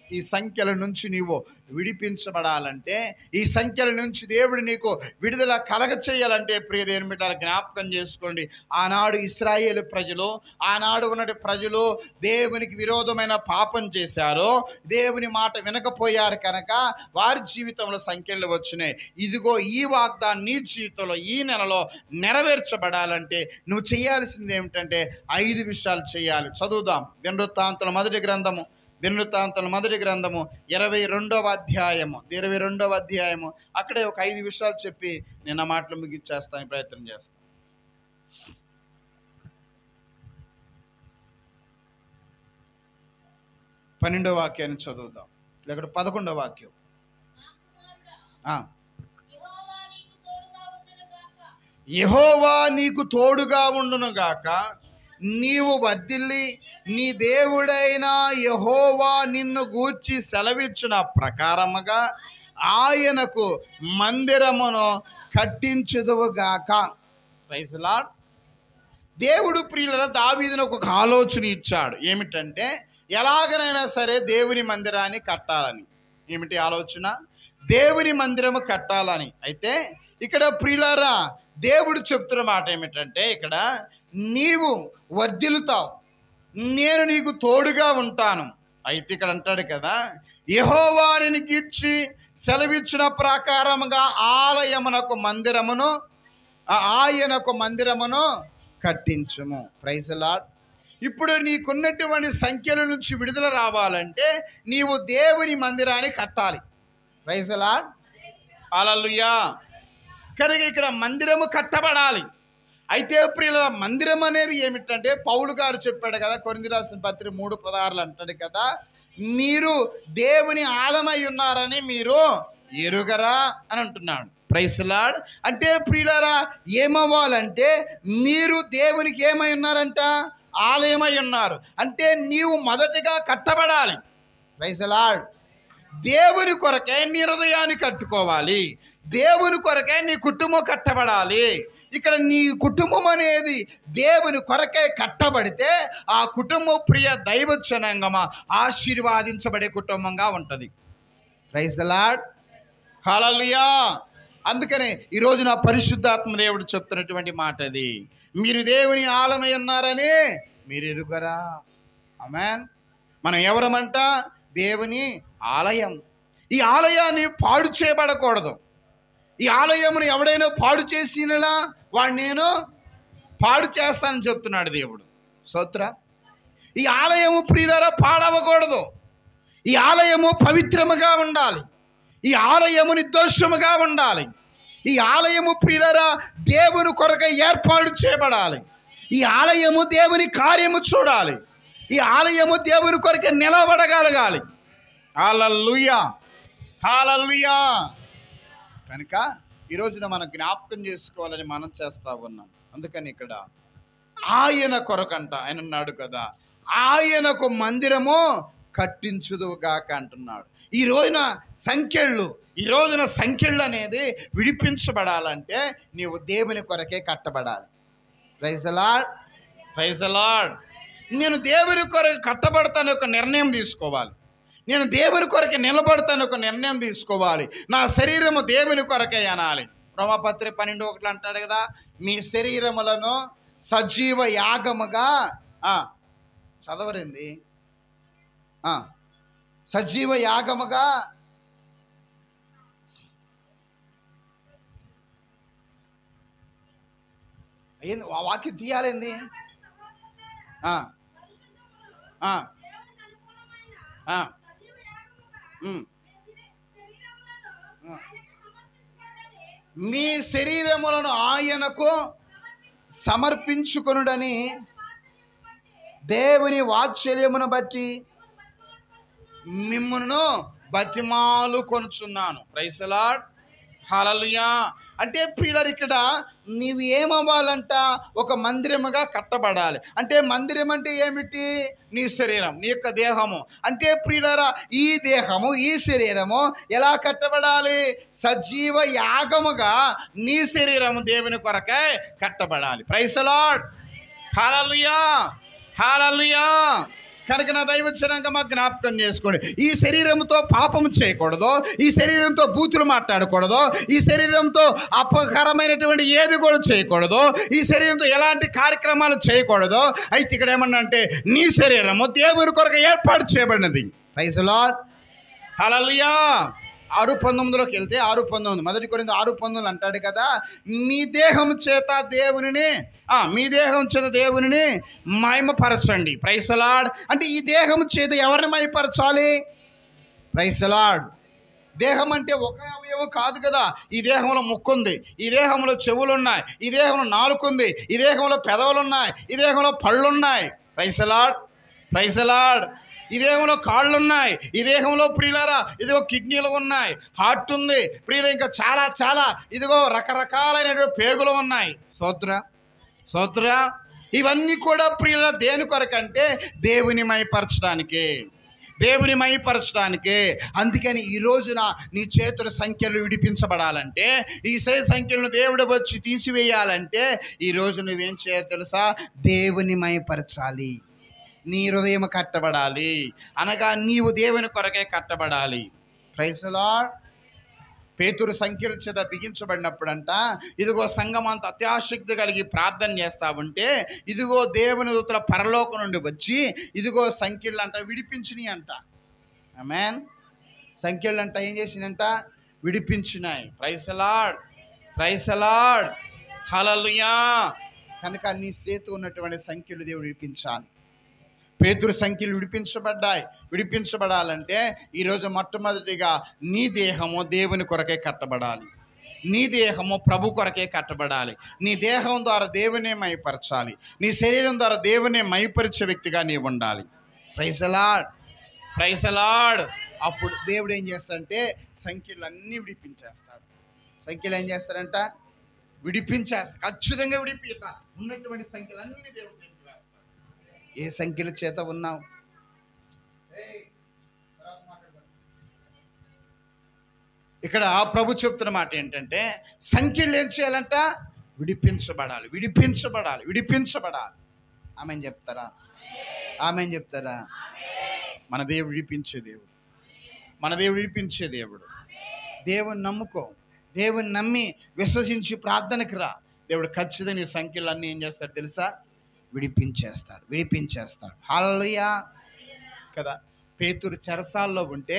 [SPEAKER 2] ఈ సంఖ్యల నుంచి నీవు విడిపించబడాలంటే, ఈ సంఖ్యల నుంచి దేవుడు నీకు విడుదల కలగ చేయాలంటే ప్రియ దేవుని బిడ్డలారా జ్ఞాపకం చేసుకోండి. ఆనాడు ఇశ్రాయేలు ప్రజలు, ఆనాడు ఉన్నటి ప్రజలు దేవునికి విరోధమైన పాపం చేశారు, దేవుని మాట వినకపోయారు, కనుక వారి జీవితంలో సంఖ్యలు వచ్చినాయి. ఇదిగో ఈ వాగ్దానం నీ జీవితంలో ఈ నెలలో నెరవేర్చబడాలంటే నువ్వు చేయాల్సింది ఏమిటంటే 5 విషయాలు చేయాలి. చదువుదాం. దినవృత్తాంతుల మొదటి గ్రంథము 22వ అధ్యాయము అక్కడే ఒక 5 విషయాలు చెప్పి నేను ఆ మాటలు ముగించేస్తాను, ప్రయత్నం చేస్తాను. 12వ వాక్యాన్ని చదువుదాం, లేకపోతే 11వ వాక్యం. యెహోవా నీకు తోడుగా ఉండునుగాక, నీవు వర్ధిల్లి నీ దేవుడైన యెహోవా నిన్ను గూర్చి సెలవిచ్చిన ప్రకారముగా ఆయనకు మందిరమును కట్టించుదువుగాక. Praise the lord. దేవుడు ప్రియుల దావీదును ఒక ఆలోచన ఇచ్చాడు. ఏమిటంటే, ఎలాగనైనా సరే దేవుని మందిరాన్ని కట్టాలని. ఏమిటి ఆలోచన? దేవుని మందిరము కట్టాలని. అయితే ఇక్కడ ప్రియులారా దేవుడు చెప్తున్న మాట ఏమిటంటే, ఇక్కడ నీవు వర్ధిల్లుతావు, నేను నీకు తోడుగా ఉంటాను. అయితే ఇక్కడ అంటాడు కదా, యెహోవా నిన్ను గూర్చి సెలవిచ్చిన ప్రకారముగా ఆయనకు మందిరమును కట్టించుము. Praise the lord. ఇప్పుడు నీకున్నటువంటి సంఖ్యల నుంచి విడుదల రావాలంటే నీవు దేవుని మందిరాన్ని కట్టాలి. Praise the lord. హల్లెలూయా. కనుక ఇక్కడ మందిరము కట్టబడాలి. అయితే ప్రియుల మందిరం అనేది ఏమిటంటే, పౌలు గారు చెప్పాడు కదా, కొరింథీ రాసిన పత్రిక 3:16 అంటాడు కదా, మీరు దేవుని ఆలమై ఉన్నారని మీరు ఎరుగరా అని అంటున్నాడు. Praise the Lord. అంటే ప్రియులారా ఏమవ్వాలంటే, మీరు దేవునికి ఏమై ఉన్నారంట? ఆలయమై ఉన్నారు. అంటే నీవు మొదటిగా కట్టబడాలి. Praise the lord. దేవుని కొరకే నీ హృదయాన్ని కట్టుకోవాలి, దేవుని కొరకే నీ కుటుంబం కట్టబడాలి. ఇక్కడ నీ కుటుంబం అనేది దేవుని కొరకే కట్టబడితే ఆ కుటుంబం ప్రియ దైవ జనాంగమా ఆశీర్వాదించబడే కుటుంబంగా ఉంటుంది. ప్రైజ్ ది లార్డ్, హల్లెలూయా. అందుకనే ఈరోజు నా పరిశుద్ధాత్మ దేవుడు చెప్తున్నటువంటి మాట అది, మీరు దేవుని ఆలయమై ఉన్నారని మీరు ఎరుగరా? ఆమేన్. మనం ఎవరమంట? దేవుని ఆలయం. ఈ ఆలయాన్ని పాడు చేయబడకూడదు. ఈ ఆలయమును ఎవడైనా పాడు చేసినలా వాడు నేను పాడు చేస్తానని చెప్తున్నాడు దేవుడు. స్తోత్ర. ఈ ఆలయము ప్రియులారా పాడవకూడదు. ఈ ఆలయము పవిత్రముగా ఉండాలి. ఈ ఆలయము నిర్దోషముగా ఉండాలి. ఈ ఆలయము ప్రియులారా దేవుని కొరకు ఏర్పాటు చేయబడాలి. ఈ ఆలయము దేవుని కార్యము చూడాలి. ఈ ఆలయము దేవుని కొరకు నిలబడగలగాలి. హల్లెలూయా, హల్లెలూయా. కనుక ఈ రోజున మనం జ్ఞాపకం చేసుకోవాలని మనం చేస్తా ఉన్నాం. అందుకని ఇక్కడ ఆయన కొరకంట ఆయన అన్నాడు కదా, ఆయనకు మందిరము కట్టించుదువుగాక అంటున్నాడు. ఈ రోజున సంఖ్యలు అనేది విడిపించబడాలంటే నీవు దేవుని కొరకే కట్టబడాలి. Praise the lord, praise the lord. నేను దేవుని కొరకు కట్టబడతాను ఒక నిర్ణయం తీసుకోవాలి. నేను దేవుని కొరకు నిలబడతాను ఒక నిర్ణయం తీసుకోవాలి. నా శరీరము దేవుని కొరకే అనాలి. రోమపత్రిక 12:1 అంటాడు కదా, మీ శరీరములను సజీవ యాగముగా చదవరింది, సజీవ యాగముగా ఏంది వాక్యం తీయాలేంది? మీ శరీరములను ఆయనకు సమర్పించుకొనుడని దేవుని వాత్సల్యమును బట్టి మిమ్మును బతిమాలు కొనుచున్నాను. ప్రైజ్ ది లార్డ్, హల్లెలూయా. అంటే ప్రియులారా ఇక్కడ నీవు ఏమవ్వాలంట? ఒక మందిరముగా కట్టబడాలి. అంటే మందిరం అంటే ఏమిటి? నీ శరీరం, నీ యొక్క దేహము. అంటే ప్రియులారా ఈ దేహము, ఈ శరీరము ఎలా కట్టబడాలి? సజీవ యాగముగా నీ శరీరము దేవుని కొరకే కట్టబడాలి. ప్రైజ్ ది లార్డ్, హల్లెలూయా, హల్లెలూయా. కనుక నా దైవ జనాంగమా జ్ఞాపకం చేసుకోండి, ఈ శరీరంతో పాపము చేయకూడదు, ఈ శరీరంతో బూతులు మాట్లాడకూడదు, ఈ శరీరంతో అపకరమైనటువంటి ఏది కూడా చేయకూడదు, ఈ శరీరంతో ఎలాంటి కార్యక్రమాలు చేయకూడదు. అయితే ఇక్కడ ఏమన్నా అంటే నీ శరీరము దేవుని కొరకు ఏర్పాటు చేయబడినది. ప్రైజ్ ది లార్డ్, హల్లెలూయా. 6:19లోకి వెళ్తే 6:19, 1 కొరింథీ 6:19 అంటాడు కదా, మీ దేహం చేత దేవునిని మహిమపరచండి. Praise the Lord. అంటే ఈ దేహం చేత ఎవరిని మహిమపరచాలి? Praise the lord. దేహం అంటే ఒక అవయవం కాదు కదా. ఈ దేహంలో ముక్కు ఉంది, ఈ దేహంలో చెవులు ఉన్నాయి, ఈ దేహంలో నాలుక ఉంది, ఈ దేహంలో పెదవులు ఉన్నాయి, ఈ దేహంలో పళ్ళు ఉన్నాయి. Praise the lord, praise the lord. ఈ దేహంలో కాళ్ళు ఉన్నాయి, ఈ దేహంలో ప్రియులారా ఇదిగో కిడ్నీలు ఉన్నాయి, హార్ట్ ఉంది ప్రియులు, ఇంకా చాలా చాలా ఇదిగో రకరకాలైనటువంటి పేగులు ఉన్నాయి. స్తోత్ర. ఇవన్నీ కూడా ప్రియుల దేని కొరకంటే దేవుని మహిమపరచడానికే. అందుకని ఈ రోజున నీ చేతుల సంఖ్యలు విడిపించబడాలంటే, ఈ సంఖ్యలను దేవుడు వచ్చి తీసివేయాలంటే ఈ రోజు నువ్వేం చేయాలి తెలుసా? దేవుని మహిమపరచాలి. నీ హృదయం కట్టబడాలి, అనగా నీవు దేవుని కొరకే కట్టబడాలి. Praise the lord. పేతురు సంఖ్యల చేత బిగించబడినప్పుడంట ఇదిగో సంఘం అంత అత్యాసక్తి కలిగి ప్రార్థన చేస్తా ఉంటే ఇదిగో దేవుని దూతల పరలోకం నుండి వచ్చి ఇదిగో సంఖ్యలు అంట విడిపించినాయి అంట. ఆమేన్. సంఖ్యలు అంట ఏం చేసినంట? విడిపించినాయి. Praise the lord, praise the lord, హల్లెలూయా. కనుక నీ చేతి ఉన్నటువంటి సంఖ్యలు దేవుడు విడిపించాలి. పేతురు సంఖ్యలు విడిపించబడాలంటే ఈరోజు మొట్టమొదటిగా నీ దేహము దేవుని కొరకే కట్టబడాలి, నీ దేహము ప్రభు కొరకే కట్టబడాలి. నీ దేహం ద్వారా దేవునే మహిమపరచాలి, నీ శరీరం ద్వారా దేవునే మహిమపరిచే వ్యక్తిగా నీవు ఉండాలి. Praise the lord, praise the Lord. అప్పుడు దేవుడు ఏం చేస్తాడంటే సంఖ్యలు అన్నీ విడిపించేస్తాడు. సంఖ్యలు ఏం చేస్తాడంట? విడిపించేస్తాడు. ఖచ్చితంగా ఉన్నటువంటి సంఖ్యలన్నీ దేవుడు వేస్తాడు. ఏ సంఖ్యల చేత ఉన్నావు? ఇక్కడ ప్రభు చెప్తున్న మాట ఏంటంటే సంఖ్యలు ఏం చేయాలంట? విడిపించబడాలి, విడిపించబడాలి, విడిపించబడాలి. ఆమెన్ చెప్తారా? ఆమెన్ చెప్తారా? మన దేవుడు విడిపించే దేవుడు, మన దేవుడు విడిపించే దేవుడు. దేవుని నమ్ముకో, దేవుని నమ్మి విశ్వసించి ప్రార్థనకు రా. దేవుడు ఖచ్చితంగా నీ సంఖ్యలన్నీ ఏం చేస్తాడు తెలుసా? విడిపించేస్తాడు, విడిపించేస్తాడు. హల్లెలూయా కదా. పేతురు చెరసాల్లో ఉంటే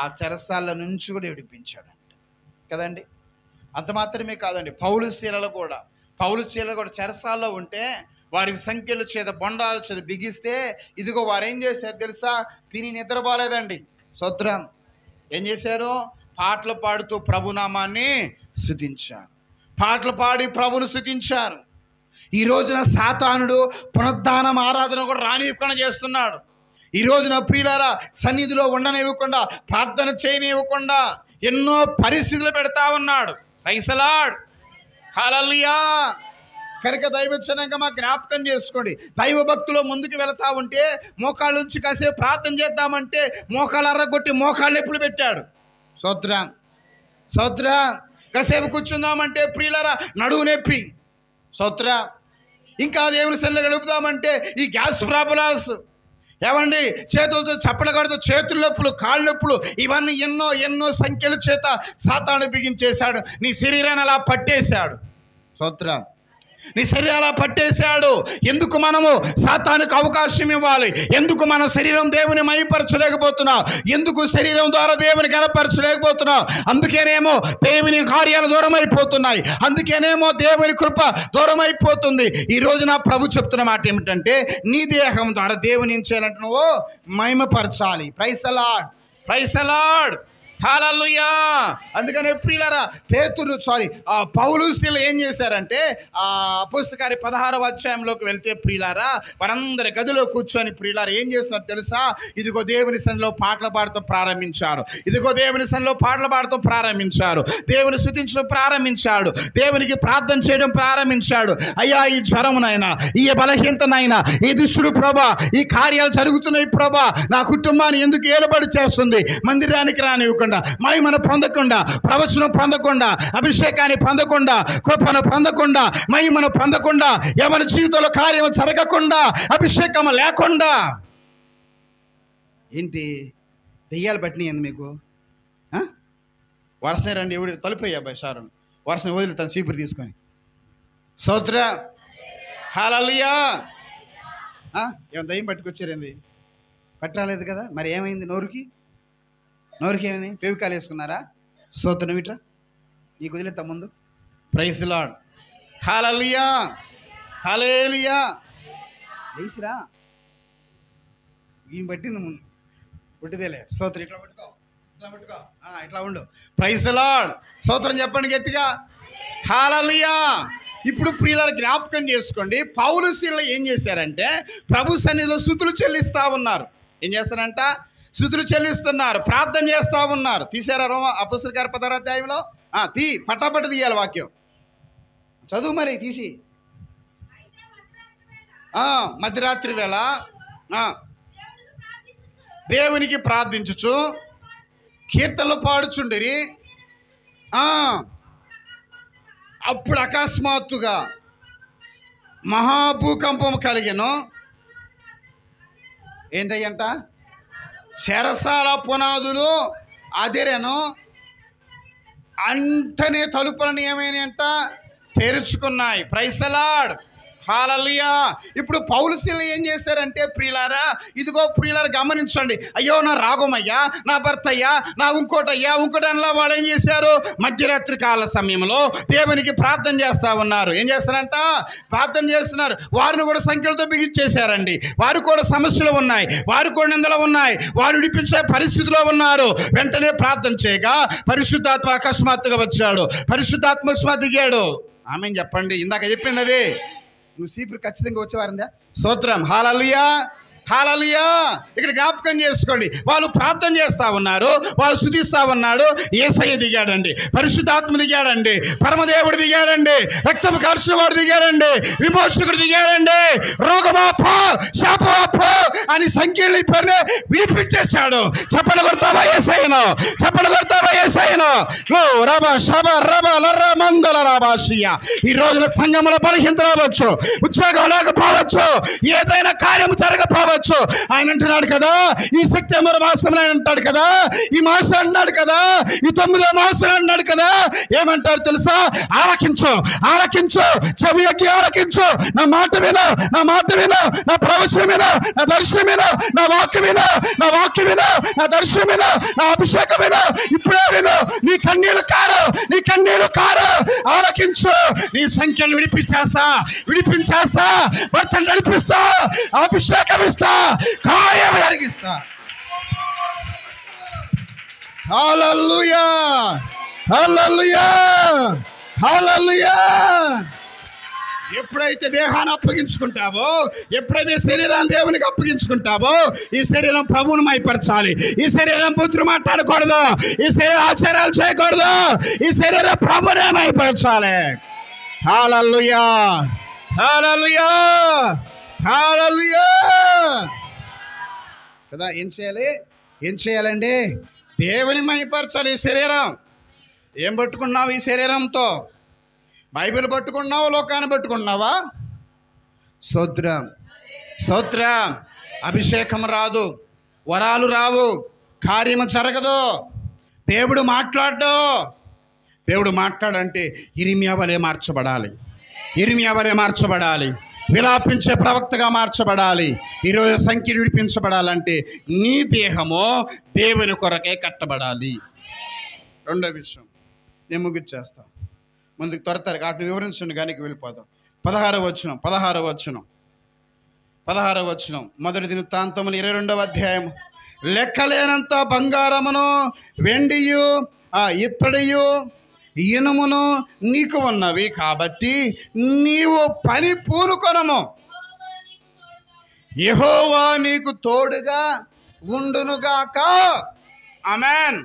[SPEAKER 2] ఆ చెరసాల నుంచి కూడా విడిపించాడంట కదండి. అంత మాత్రమే కాదండి, పౌలు శీలలు కూడా చెరసాల్లో ఉంటే వారికి సంఖ్యల చేత బొండాల చేత బిగిస్తే ఇదిగో వారు ఏం చేశారు తెలుసా? తిని నిద్రపోలేదండి. స్తోత్రం. ఏం చేశారు? పాటలు పాడుతూ ప్రభునామాన్ని స్తుతించారు, పాటలు పాడి ప్రభును స్తుతించారు. ఈ రోజున సాతానుడు పునరుద్ధానం ఆరాధన కూడా రానివ్వకుండా చేస్తున్నాడు. ఈ రోజున ప్రియులారా సన్నిధిలో ఉండనివ్వకుండా, ప్రార్థన చేయనివ్వకుండా ఎన్నో పరిస్థితులు పెడతా ఉన్నాడు. Praise the lord. హల్లెలూయా. కనుక దైవజనంగా మా జ్ఞాపకం చేసుకోండి. దైవ భక్తులు ముందుకు వెళతా ఉంటే మోకాళ్ళ నుంచి కాసేపు ప్రార్థన చేద్దామంటే మోకాళ్ళు అర్రగొట్టి మోకాళ్ళు నొప్పులు పెట్టాడు. స్తోత్రం, స్తోత్రం. కాసేపు కూర్చుందామంటే ప్రియులారా నడువు నొప్పి. స్తోత్రం. ఇంకా దేవుని సన్నిధిలో గడుపుదామంటే ఈ గ్యాస్ ప్రాబ్లమ్స్, ఏమండి చేతులతో చప్పలు కడుతూ చేతుల నొప్పులు, కాళ్ళ నొప్పులు, ఇవన్నీ ఎన్నో ఎన్నో సంఖ్యల చేత సాతాను బిగించేశాడు. నీ శరీరాన్ని అలా పట్టేశాడు. స్తోత్రం. నీ శరీరం అలా పట్టేశాడు. ఎందుకు మనము సాతానుకు అవకాశం ఇవ్వాలి? ఎందుకు మన శరీరం దేవుని మహిమపరచలేకపోతున్నావు? ఎందుకు శరీరం ద్వారా దేవుని గణపరచలేకపోతున్నావు? అందుకేనేమో దేవుని కార్యాలు దూరం అయిపోతున్నాయి, అందుకేనేమో దేవుని కృప దూరం అయిపోతుంది. ఈ రోజు నా ప్రభు చెప్తున్న మాట ఏమిటంటే నీ దేహం ద్వారా దేవుని ఏం చేయాలంటే నువ్వు మహిమపరచాలి. Praise the lord, praise the lord. హల్లెలూయా. అందుకనే ప్రియులారా పౌలు శీల ఏం చేశారంటే అపోస్తలుల కార్యం 16వ అధ్యాయంలోకి వెళ్తే ప్రియులారా వారందరి గదిలో కూర్చొని ప్రియులారా ఏం చేస్తున్నారు తెలుసా? ఇదిగో దేవుని సన్నిధిలో పాటలు పాడుతూ ప్రారంభించారు. ఇదిగో దేవుని సన్నిధిలో పాటలు పాడుతూ ప్రారంభించారు. దేవుని స్తుతించడం ప్రారంభించాడు. దేవునికి ప్రార్థన చేయడం ప్రారంభించాడు. అయ్యా ఈ జ్వరమునైనా, ఈ బలహీనతనైనా, ఈ దుష్టుడు ప్రభా, ఈ కార్యాలు జరుగుతున్నాయి ప్రభా, నా కుటుంబాన్ని ఎందుకు ఏలుబడి చేస్తుంది? మందిరానికి రానివ్వకుండా, మహిమను పొందకుండా, ప్రవచనం పొందకుండా, అభిషేకాన్ని పొందకుండా, కృపను పొందకుండా, మహిమను పొందకుండా, ఎవరి జీవితంలో కార్యం జరగకుండా, అభిషేకం లేకుండా ఏంటి దెయ్యాలు పట్టినాయి మీకు? వరుసనే రండి, ఎవడు తలుపయ్యా అబ్బాయి సారు వరుసని వదిలి తన చీపురు తీసుకొని. స్తోత్ర. హల్లెలూయా. ఏమైనా దయ్యం పట్టుకొచ్చారేంది? పట్టరాలేదు కదా. మరి ఏమైంది? నోరుకి ఏమైంది? పేవికాలు వేసుకున్నారా? స్తోత్రం. ఇట్లా నీకు వదిలేత ముందు. Praise the lord. హల్లెలూయా, హల్లెలూయా. లేచిరా, ఈయన పట్టింది ముందు పుట్టిదేలే. స్తోత్రం. ఇట్లా పట్టుకో, ఇట్లా పట్టుకో, ఇట్లా ఉండు. Praise the Lord. స్తోత్రం చెప్పండి గట్టిగా. హల్లెలూయా. ఇప్పుడు ప్రియుల జ్ఞాపకం చేసుకోండి, పౌలు శీల ఏం చేశారంటే ప్రభు సన్నిధిలో స్తుతులు చెల్లిస్తూ ఉన్నారు. ఏం చేస్తారంట? స్తుతులు చెల్లిస్తున్నారు, ప్రార్థన చేస్తూ ఉన్నారు. తీసారా అపోస్తలుల కార్యం 16వ అధ్యాయంలో? పటాపట తీయాలి వాక్యం. చదువు మరి తీసి. మధ్యరాత్రి వేళ దేవునికి ప్రార్థించుచు కీర్తనలు పాడుచుండిరి. అప్పుడు అకస్మాత్తుగా మహాభూకంపం కలిగెను. ఏంటంట? చెరసాల పునాదులు అదిరెను. అంటనే తలుపులను ఏమైనాయంట? తెరుచుకున్నాయి. Praise the lord. హల్లెలూయా. ఇప్పుడు పౌలు శీల ఏం చేశారంటే ప్రియులారా, ఇదిగో ప్రియులారా గమనించండి. అయ్యో నా రాగమయ్యా, నా భర్త అయ్యా, నా ఇంకోటయ్యా, ఇంకోటనిలా వాళ్ళు ఏం చేశారు? మధ్యరాత్రి కాల సమయంలో దేవునికి ప్రార్థన చేస్తూ ఉన్నారు. ఏం చేస్తారంట? ప్రార్థన చేస్తున్నారు. వారిని కూడా సంఖ్యలతో బిగించేశారండి. వారు కూడా సమస్యలు ఉన్నాయి, వారు కూడా నిందలు ఉన్నాయి, వారు విడిపించే పరిస్థితిలో ఉన్నారు. వెంటనే ప్రార్థన చేయగా పరిశుద్ధాత్మ అకస్మాత్తుగా వచ్చాడు. పరిశుద్ధాత్మ అకస్మాత్ దిగాడు. ఆమెన్ చెప్పండి. ఇందాక చెప్పింది అది. నువ్వు సీపురు ఖచ్చితంగా వచ్చేవారిందా? స్తోత్రం. హల్లెలూయా. హల్లెలూయా. ఇక్కడ జ్ఞాపకం చేసుకోండి, వాళ్ళు ప్రార్థన చేస్తా ఉన్నారు, వాళ్ళు స్తుతిస్తా ఉన్నాడు. యేసయ్య దిగాడండి, పరిశుద్ధాత్మ దిగాడండి, పరమదేవుడు దిగాడండి, రక్తము కార్చిన వాడు దిగాడండి, విమోచకుడు దిగాడండి. రోగమాపో శాపమాపో అని సంఖ్యలు ఇప్పటినే విడిపించేశాడు. చెప్పలు కొడతావా యేసయ్యను? చెప్పలు కొడతావా యేసయ్యను? రబ శబ రబ లర్ర మందల రాబాషియ. ఈ రోజున సంఘముల బలహీనత రావచ్చు, ఉద్యోగం లేకపోవచ్చు, ఏదైనా కార్యం జరగకపోవచ్చు. ఆయన అంటున్నాడు కదా, ఈ సెప్టెంబర్ మాసంలో ఆయన అంటాడు కదా, ఈ మాసం అన్నాడు కదా, ఈ 9వ మాసం అన్నాడు కదా. ఏమంటాడు తెలుసా? ఆలకించు, ఆలకించు, చెవి ఎక్కి ఆలకించు, నా మాట విను, నా మాట విను, నా ప్రవచనం విను, నా దర్శనం విను, నా వాక్యం విను, నా వాక్యం విను, నా దర్శనం విను, నా అభిషేకం విను, ఇప్పుడే విను. నీ కన్నీళ్లు కారు, నీ కన్నీళ్లు కారు. ఆలకించు, నీ సంఖ్యలు విడిపించేస్తా, విడిపించేస్తా, భర్తను నడిపిస్తా, అభిషేకం ఇస్తా, కార్యం జరిగిస్తా. హల్లెలూయా, హల్లెలూయా, హల్లెలూయా. ఎప్పుడైతే దేహాన్ని అప్పగించుకుంటావో, ఎప్పుడైతే శరీరాన్ని దేవునికి అప్పగించుకుంటావో, ఈ శరీరం ప్రభువును మైపరచాలి, ఈ శరీరం బుద్ధులు మాట్లాడకూడదు, ఈ శరీరం ఆచారాలు చేయకూడదు, ఈ శరీరం ప్రభువునే మైపరచాలి. హల్లెలూయా, హల్లెలూయా, హల్లెలూయా. కదా, ఏం చేయాలి? ఏం చేయాలండి? దేవుని మహిమపరచాలి. ఈ శరీరం ఏం పట్టుకున్నావు? ఈ శరీరంతో బైబిల్ పట్టుకున్నావు, లోకాన్ని పట్టుకున్నావా? స్తోత్రం, స్తోత్రం. అభిషేకం రాదు, వరాలు రావు, కార్యము జరగదు. దేవుడు మాట్లాడు, దేవుడు మాట్లాడంటే ఇర్మియా వలె మార్చబడాలి, ఇర్మియా వలె మార్చబడాలి, విలాపించే ప్రవక్తగా మార్చబడాలి. ఈరోజు సంఖ్య విడిపించబడాలంటే నీ దేహము దేవుని కొరకే కట్టబడాలి. రెండో విషయం నేను ముగిచ్చేస్తాను, ముందుకు త్వరగా అటు వివరించండి, కానీ వెళ్ళిపోదాం. 16వ వచనం మొదటి దినవృత్తాంతములు 22వ అధ్యాయం. లెక్కలేనంత బంగారమును వెండియు ఇత్తడియు ఇనుమును నీకు ఉన్నవి కాబట్టి నీవు పని పూనుకొనము, యెహోవా నీకు తోడుగా ఉండునుగాక. ఆమేన్.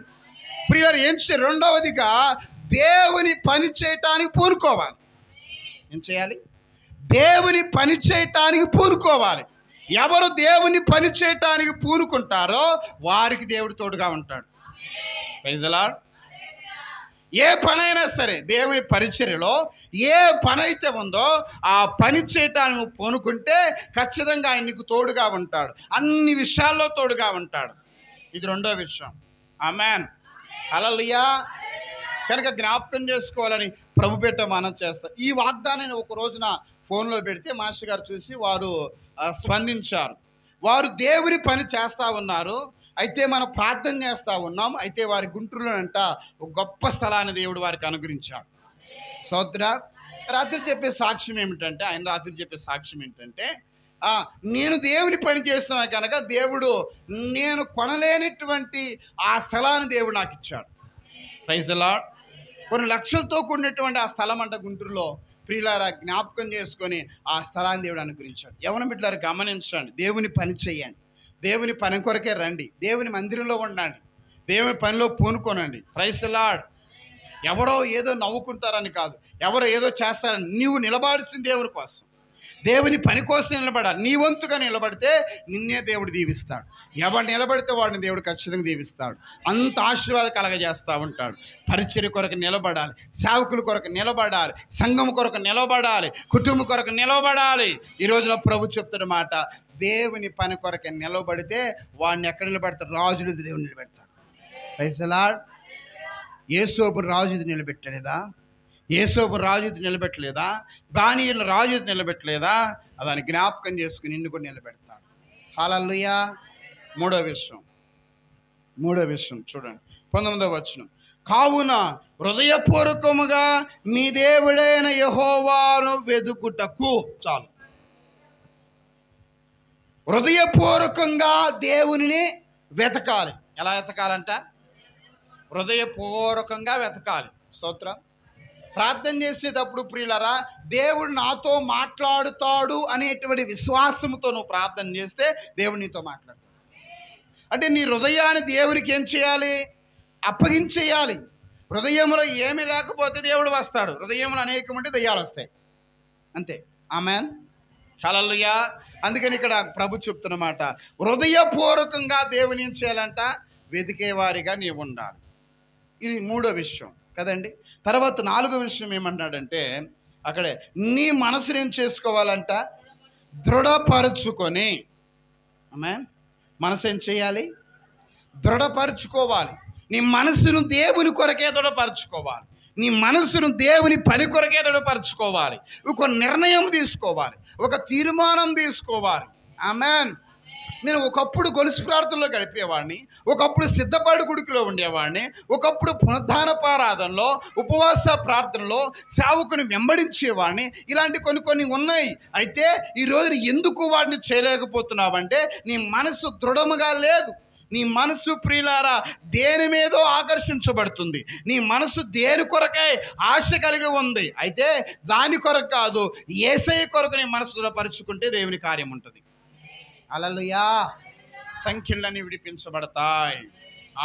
[SPEAKER 2] ప్రియులారా, ఏం చేయాలి? రెండవదిగా దేవుని పని చేయటానికి పూనుకోవాలి. ఏం చేయాలి? దేవుని పని చేయటానికి పూనుకోవాలి. ఎవరు దేవుని పని చేయటానికి పూనుకుంటారో వారికి దేవుడు తోడుగా ఉంటాడు. Praise the lord. ఏ పనైనా సరే, దేవుని పరిచర్యలో ఏ పని అయితే ఉందో ఆ పని చేయటానికి పూనుకుంటే ఖచ్చితంగా ఆయన నీకు తోడుగా ఉంటాడు, అన్ని విషయాల్లో తోడుగా ఉంటాడు. ఇది రెండో విషయం. ఆమేన్, హల్లెలూయా. కనుక జ్ఞాపకం చేసుకోవాలని ప్రభు పెట్ట మనం చేస్తాం. ఈ వాగ్దానాన్ని ఒక రోజున ఫోన్లో పెడితే మాస్టర్ గారు చూసి వారు స్పందించారు. వారు దేవుని పని చేస్తూ ఉన్నారు, అయితే మనం ప్రార్థన చేస్తూ ఉన్నాం. అయితే వారి గుంటూరులోనంట ఒక గొప్ప స్థలాన్ని దేవుడు వారికి అనుగ్రహించాడు. స్తోత్ర. రాత్రి చెప్పే సాక్ష్యం ఏమిటంటే, ఆయన రాత్రి చెప్పే సాక్ష్యం ఏంటంటే, నేను దేవుని పని చేస్తున్నాను కనుక దేవుడు నేను కొనలేనటువంటి ఆ స్థలాన్ని దేవుడు నాకు ఇచ్చాడు. Praise the Lord. కొన్ని లక్షలతో కూడినటువంటి ఆ స్థలం అంట గుంటూరులో. ప్రియులారా, జ్ఞాపకం చేసుకొని ఆ స్థలాన్ని దేవుడు అనుగ్రహించాడు. యవన బిడ్డలారా, గమనించండి, దేవుని పని చేయండి, దేవుని పని కొరకే రండి, దేవుని మందిరంలో ఉండండి, దేవుని పనిలో పూనుకోనండి. Praise the lord. ఎవరో ఏదో నవ్వుకుంటారని కాదు, ఎవరో ఏదో చేస్తారని, నీవు నిలబడాల్సింది దేవుని కోసం, దేవుని పని కోసం నిలబడాలి. నీ వంతుగా నిలబడితే నిన్నే దేవుడు దీవిస్తాడు. ఎవరు నిలబడితే వాడిని దేవుడు ఖచ్చితంగా దీవిస్తాడు. అంత ఆశీర్వాదం కలగజేస్తూ ఉంటాడు. పరిచర్య కొరకు నిలబడాలి, సేవకుల కొరకు నిలబడాలి, సంఘం కొరకు నిలబడాలి, కుటుంబం కొరకు నిలబడాలి. ఈ రోజున ప్రభు చెప్తున్న మాట, దేవుని పని కొరకు నిలబడితే వాడిని ఎక్కడ నిలబెడతాడు? రాజులు దేవుడు నిలబెడతాడు. Praise the lord. యేసోబు రాజు నిలబెట్టలేదా? యేసోబు రాజు నిలబెట్టలేదా? దానియేలు రాజు నిలబెట్టలేదా? దాన్ని జ్ఞాపకం చేసుకుని నిన్ను కూడా నిలబెడతాడు. హల్లెలూయా. మూడో విషయం చూడండి, 19వ వచనం. కావున హృదయపూర్వకముగా మీ దేవుడైన యెహోవాను వెదుకుటకు. చాలు. హృదయపూర్వకంగా దేవునిని వెతకాలి. ఎలా వెతకాలంట? హృదయపూర్వకంగా వెతకాలి. స్తోత్రం. ప్రార్థన చేసేటప్పుడు ప్రియులరా, దేవుడు నాతో మాట్లాడుతాడు అనేటువంటి విశ్వాసంతో నువ్వు ప్రార్థన చేస్తే దేవుడు నీతో మాట్లాడతాడు. అంటే నీ హృదయాన్ని దేవునికి ఏం చేయాలి? అప్పగించేయాలి. హృదయంలో ఏమీ లేకపోతే దేవుడు వస్తాడు. హృదయంలో అనేకమంటే దయ్యాలు వస్తాయి, అంతే. ఆమెన్, హల్లెలూయా. అందుకని ఇక్కడ ప్రభు చెప్తున్నమాట, హృదయపూర్వకంగా దేవుని ఏం చేయాలంట? వెతికేవారిగా నీవు ఉండాలి. ఇది 3వ విషయం కదండి. తర్వాత 4వ విషయం ఏమన్నాడంటే, అక్కడే నీ మనసుని ఏం చేసుకోవాలంట? దృఢపరుచుకొని. ఆమేన్. మనసు ఏం చేయాలి? దృఢపరుచుకోవాలి. నీ మనసును దేవుని కొరకే దృఢపరుచుకోవాలి. నీ మనసును దేవుని పని కొరకే దృఢపరుచుకోవాలి. ఒక నిర్ణయం తీసుకోవాలి, ఒక తీర్మానం తీసుకోవాలి. ఆమేన్. నేను ఒకప్పుడు గొలుసు ప్రార్థనలో గడిపేవాడిని, ఒకప్పుడు సిద్ధపాడు గుడికిలో ఉండేవాడిని, ఒకప్పుడు పునరుద్ధానపారాధనలో, ఉపవాస ప్రార్థనలో సేవకుని వెంబడించేవాడిని. ఇలాంటి కొన్ని ఉన్నాయి. అయితే ఈరోజు ఎందుకు వాటిని చేయలేకపోతున్నావంటే నీ మనసు దృఢముగా లేదు. నీ మనసు ప్రియులారా దేని మీదో ఆకర్షించబడుతుంది. నీ మనసు దేని కొరకై ఆశ కలిగి ఉంది. అయితే దాని కొరకు కాదు, యేసయ్య కొరకు నీ మనసు దృఢపరుచుకుంటే దేవుని కార్యం ఉంటుంది. హల్లెలూయా. సంఖ్యలన్నీ విడిపించబడతాయి.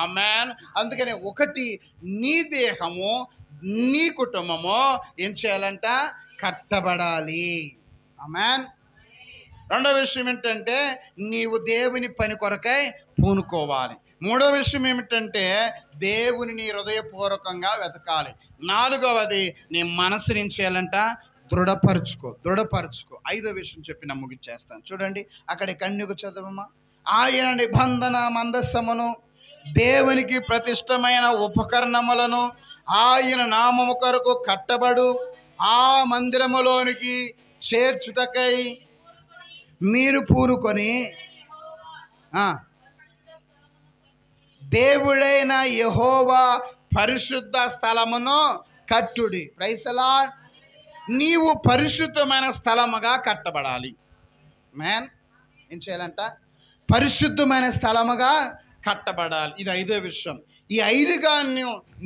[SPEAKER 2] ఆమేన్. అందుకనే ఒకటి, నీ దేహము నీ కుటుంబము ఏం చేయాలంట? కట్టబడాలి. ఆమేన్. రెండవ విషయం ఏంటంటే నీవు దేవుని పని కొరకై పూనుకోవాలి. మూడవ విషయం ఏమిటంటే దేవుని నీ హృదయపూర్వకంగా వెతకాలి. 4వది నీ మనసుని ఏం చేయాలంట? దృఢపరుచుకో. 5వ విషయం చెప్పి నా ముగించేస్తాను. చూడండి, అక్కడ కన్యకు చదవమా. ఆయన నిబంధన మందస్సమును దేవునికి ప్రతిష్టమైన ఉపకరణములను ఆయన నామము కొరకు కట్టబడు ఆ మందిరములోనికి చేర్చుటకై మీరు పూనుకొని దేవుడైన యెహోవా పరిశుద్ధ స్థలమును కట్టుడి. Praise the lord. నీవు పరిశుద్ధమైన స్థలముగా కట్టబడాలి. మ్యాన్ ఏం చేయాలంట? పరిశుద్ధమైన స్థలముగా కట్టబడాలి. ఇది 5వ విషయం. ఈ 5గా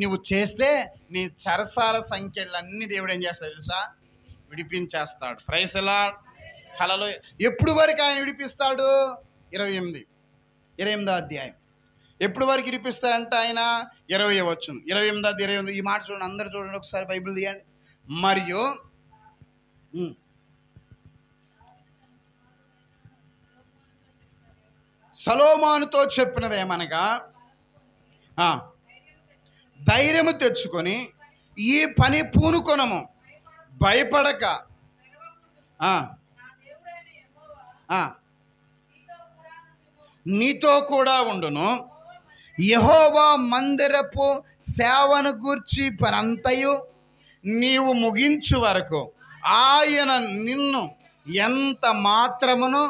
[SPEAKER 2] నువ్వు చేస్తే నీ చెరసాల సంఖ్యలన్నీ దేవుడు ఏం చేస్తాడు తెలుసా? విడిపించేస్తాడు. Praise the lord. హల్లెలూయా. ఎప్పుడు వరకు ఆయన విడిపిస్తాడు? 28వ అధ్యాయం. ఎప్పుడు వరకు విడిపిస్తాడంట ఆయన? 20వ వచనం. 28 ఈ మాట చూడండి, అందరు చూడండి ఒకసారి, బైబిల్ తీయండి. మరియు సొలొమోనుతో చెప్పినదేమనగా, ధైర్యము తెచ్చుకొని ఈ పని పూనుకొనము, భయపడక. నీతో కూడా ఉండును. యెహోవా మందిరపు సేవను గూర్చి పనంతయు నీవు ముగించు వరకు ఆయన నిన్ను ఎంత మాత్రమును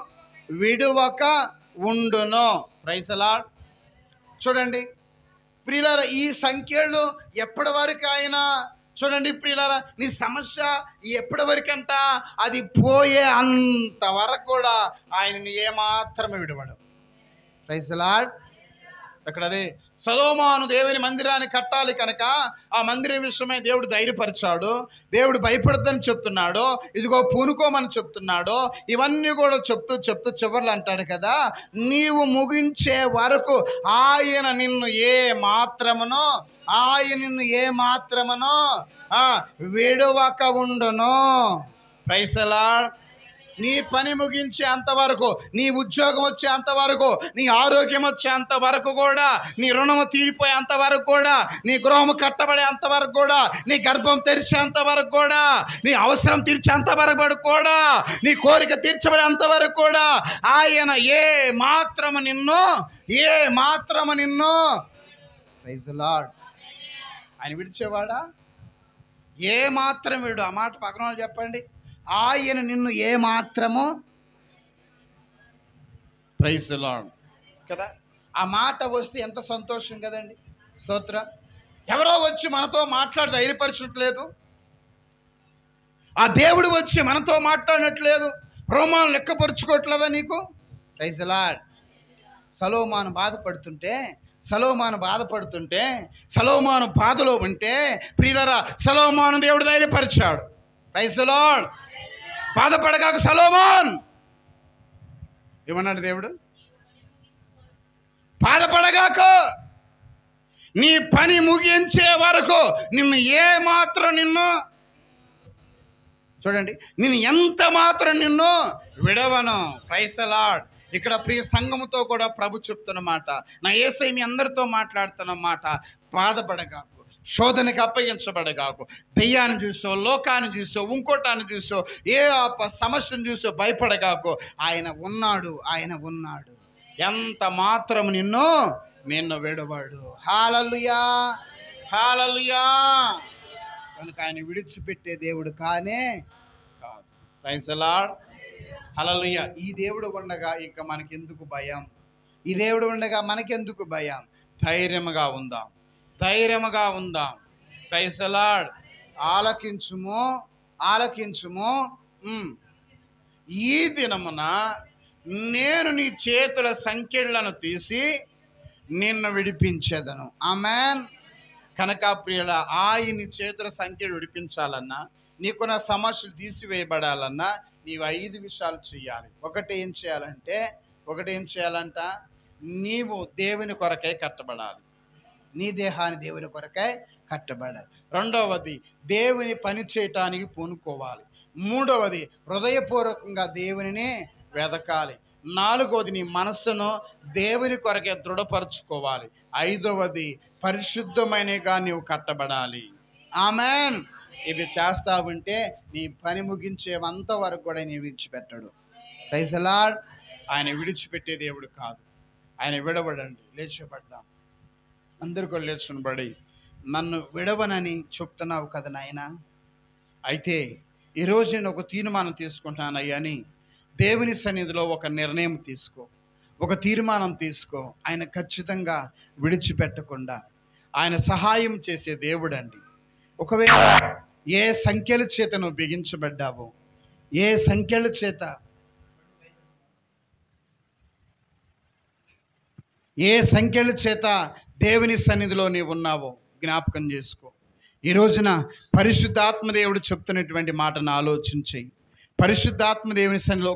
[SPEAKER 2] విడువక ఉండును. Praise the Lord. చూడండి ప్రియులారా, ఈ సంఖ్యలు ఎప్పటి వరకు ఆయన, చూడండి ప్రియులారా, నీ సమస్య ఎప్పటి వరకు అంట? అది పోయే అంతవరకు కూడా ఆయనని ఏమాత్రమే విడవడు. Praise the lord. అక్కడ అదే సొలొమోను దేవుని మందిరాన్ని కట్టాలి కనుక ఆ మందిరం విషయమై దేవుడు ధైర్యపరిచాడు. దేవుడు భయపడద్దని చెప్తున్నాడు, ఇదిగో పూనుకోమని చెప్తున్నాడు. ఇవన్నీ కూడా చెప్తూ చివర్లు అంటాడు కదా, నీవు ముగించే వరకు ఆయన నిన్ను ఏ మాత్రమునో విడువక ఉండును. Praise the Lord. నీ పని ముగించే అంతవరకు, నీ ఉద్యోగం వచ్చే అంతవరకు, నీ ఆరోగ్యం వచ్చే అంతవరకు కూడా, నీ రుణము తీరిపోయే అంతవరకు కూడా, నీ గృహము కట్టబడే అంతవరకు కూడా, నీ గర్భం తెరిచేంత వరకు కూడా, నీ అవసరం తీర్చేంత వరకు కూడా, నీ కోరిక తీర్చబడే అంతవరకు కూడా ఆయన ఏ మాత్రము నిన్ను ప్రైజ్ ది లార్డ్. ఆయన విడిచేవాడా? ఏ మాత్రం విడు. ఆ మాట పక్కన వాళ్ళు చెప్పండి. ఆయన నిన్ను ఏ మాత్రమో. ప్రైజ్ ది లార్డ్ కదా. ఆ మాట వస్తే ఎంత సంతోషం కదండి. స్తోత్రం. ఎవరో వచ్చి మనతో మాట్లాడి ధైర్యపరచట్లేదు, ఆ దేవుడు వచ్చి మనతో మాట్లాడినట్లేదు, రోమాను లెక్కపరుచుకోవట్లేదా నీకు? Praise the lord. సొలొమోను బాధపడుతుంటే సొలొమోను బాధపడుతుంటే, సొలొమోను బాధలో ఉంటే ప్రియులారా సొలొమోను దేవుడు ధైర్యపరిచాడు. Praise the lord. బాధపడగాకు సొలొమోన్ ఏమన్నాడు దేవుడు? బాధపడగాకు, నీ పని ముగించే వరకు నిన్ను చూడండి, నేను ఎంత మాత్రం నిన్ను విడవను. Praise the Lord. ఇక్కడ ప్రియ సంఘముతో కూడా ప్రభు చెప్తున్నమాట, నా యేసయ్య మీ అందరితో మాట్లాడుతున్నమాట. బాధపడగాకు, శోధనకి అప్పగించబడగాకు, దెయ్యాన్ని చూసో, లోకాన్ని చూసో, ఇంకోటాన్ని చూసో, ఏ సమస్యను చూసో భయపడగాకు. ఆయన ఉన్నాడు, ఆయన ఉన్నాడు. ఎంత మాత్రం నిన్ను విడవాడు. హల్లెలూయా, హల్లెలూయా. కనుక ఆయన విడిచిపెట్టే దేవుడు కానే కాదు. Praise the lord. హల్లెలూయా. ఈ దేవుడు ఉండగా ఇక మనకెందుకు భయం? ఈ దేవుడు ఉండగా మనకెందుకు భయం? ధైర్యముగా ఉందాం, ధైర్యముగా ఉందాం. Praise the lord. ఆలకించుము. ఈ దినమున నేను నీ చేతుల సంకెళ్లను తీసి నిన్ను విడిపించేదను. ఆమేన్. కనుక ప్రియుల, ఆయన చేతుల సంఖ్యలు విడిపించాలన్నా, నీకున్న సమస్యలు తీసివేయబడాలన్నా నీవు 5 విషయాలు చేయాలి. ఒకటి ఏం చేయాలంట? నీవు దేవుని కొరకై కట్టబడాలి. నీ దేహాన్ని దేవుని కొరకై కట్టబడాలి. రెండవది, దేవుని పని చేయటానికి పూనుకోవాలి. మూడవది, హృదయపూర్వకంగా దేవునిని వెదకాలి. నాలుగవది, నీ మనస్సును దేవుని కొరకే దృఢపరచుకోవాలి. ఐదవది, పరిశుద్ధమైనగా నీవు కట్టబడాలి. ఆమేన్. ఇది చేస్తా ఉంటే నీ పని ముగించేంత వరకు కూడా నీ విడిచిపెట్టడు. Praise the lord. ఆయన విడిచిపెట్టే దేవుడు కాదు, ఆయన విడవడండి. లేచిపడ్డాం, అందరు కూడా లేచుబడి, నన్ను విడవనని చెప్తున్నావు కదా నాయన, అయితే ఈరోజు నేను ఒక తీర్మానం తీసుకుంటానయ్యా అని దేవుని సన్నిధిలో ఒక నిర్ణయం తీసుకో, ఒక తీర్మానం తీసుకో. ఆయన ఖచ్చితంగా విడిచిపెట్టకుండా ఆయన సహాయం చేసే దేవుడండి. ఒకవేళ ఏ సంఖ్యల చేత నువ్వు బిగించబడ్డావో, ఏ సంఖ్యల చేత దేవుని సన్నిధిలో నీవు ఉన్నావో జ్ఞాపకం చేసుకో. ఈ రోజున పరిశుద్ధాత్మ దేవుడు చెప్తున్నటువంటి మాటను ఆలోచించి, పరిశుద్ధాత్మ దేవుని సన్నిధిలో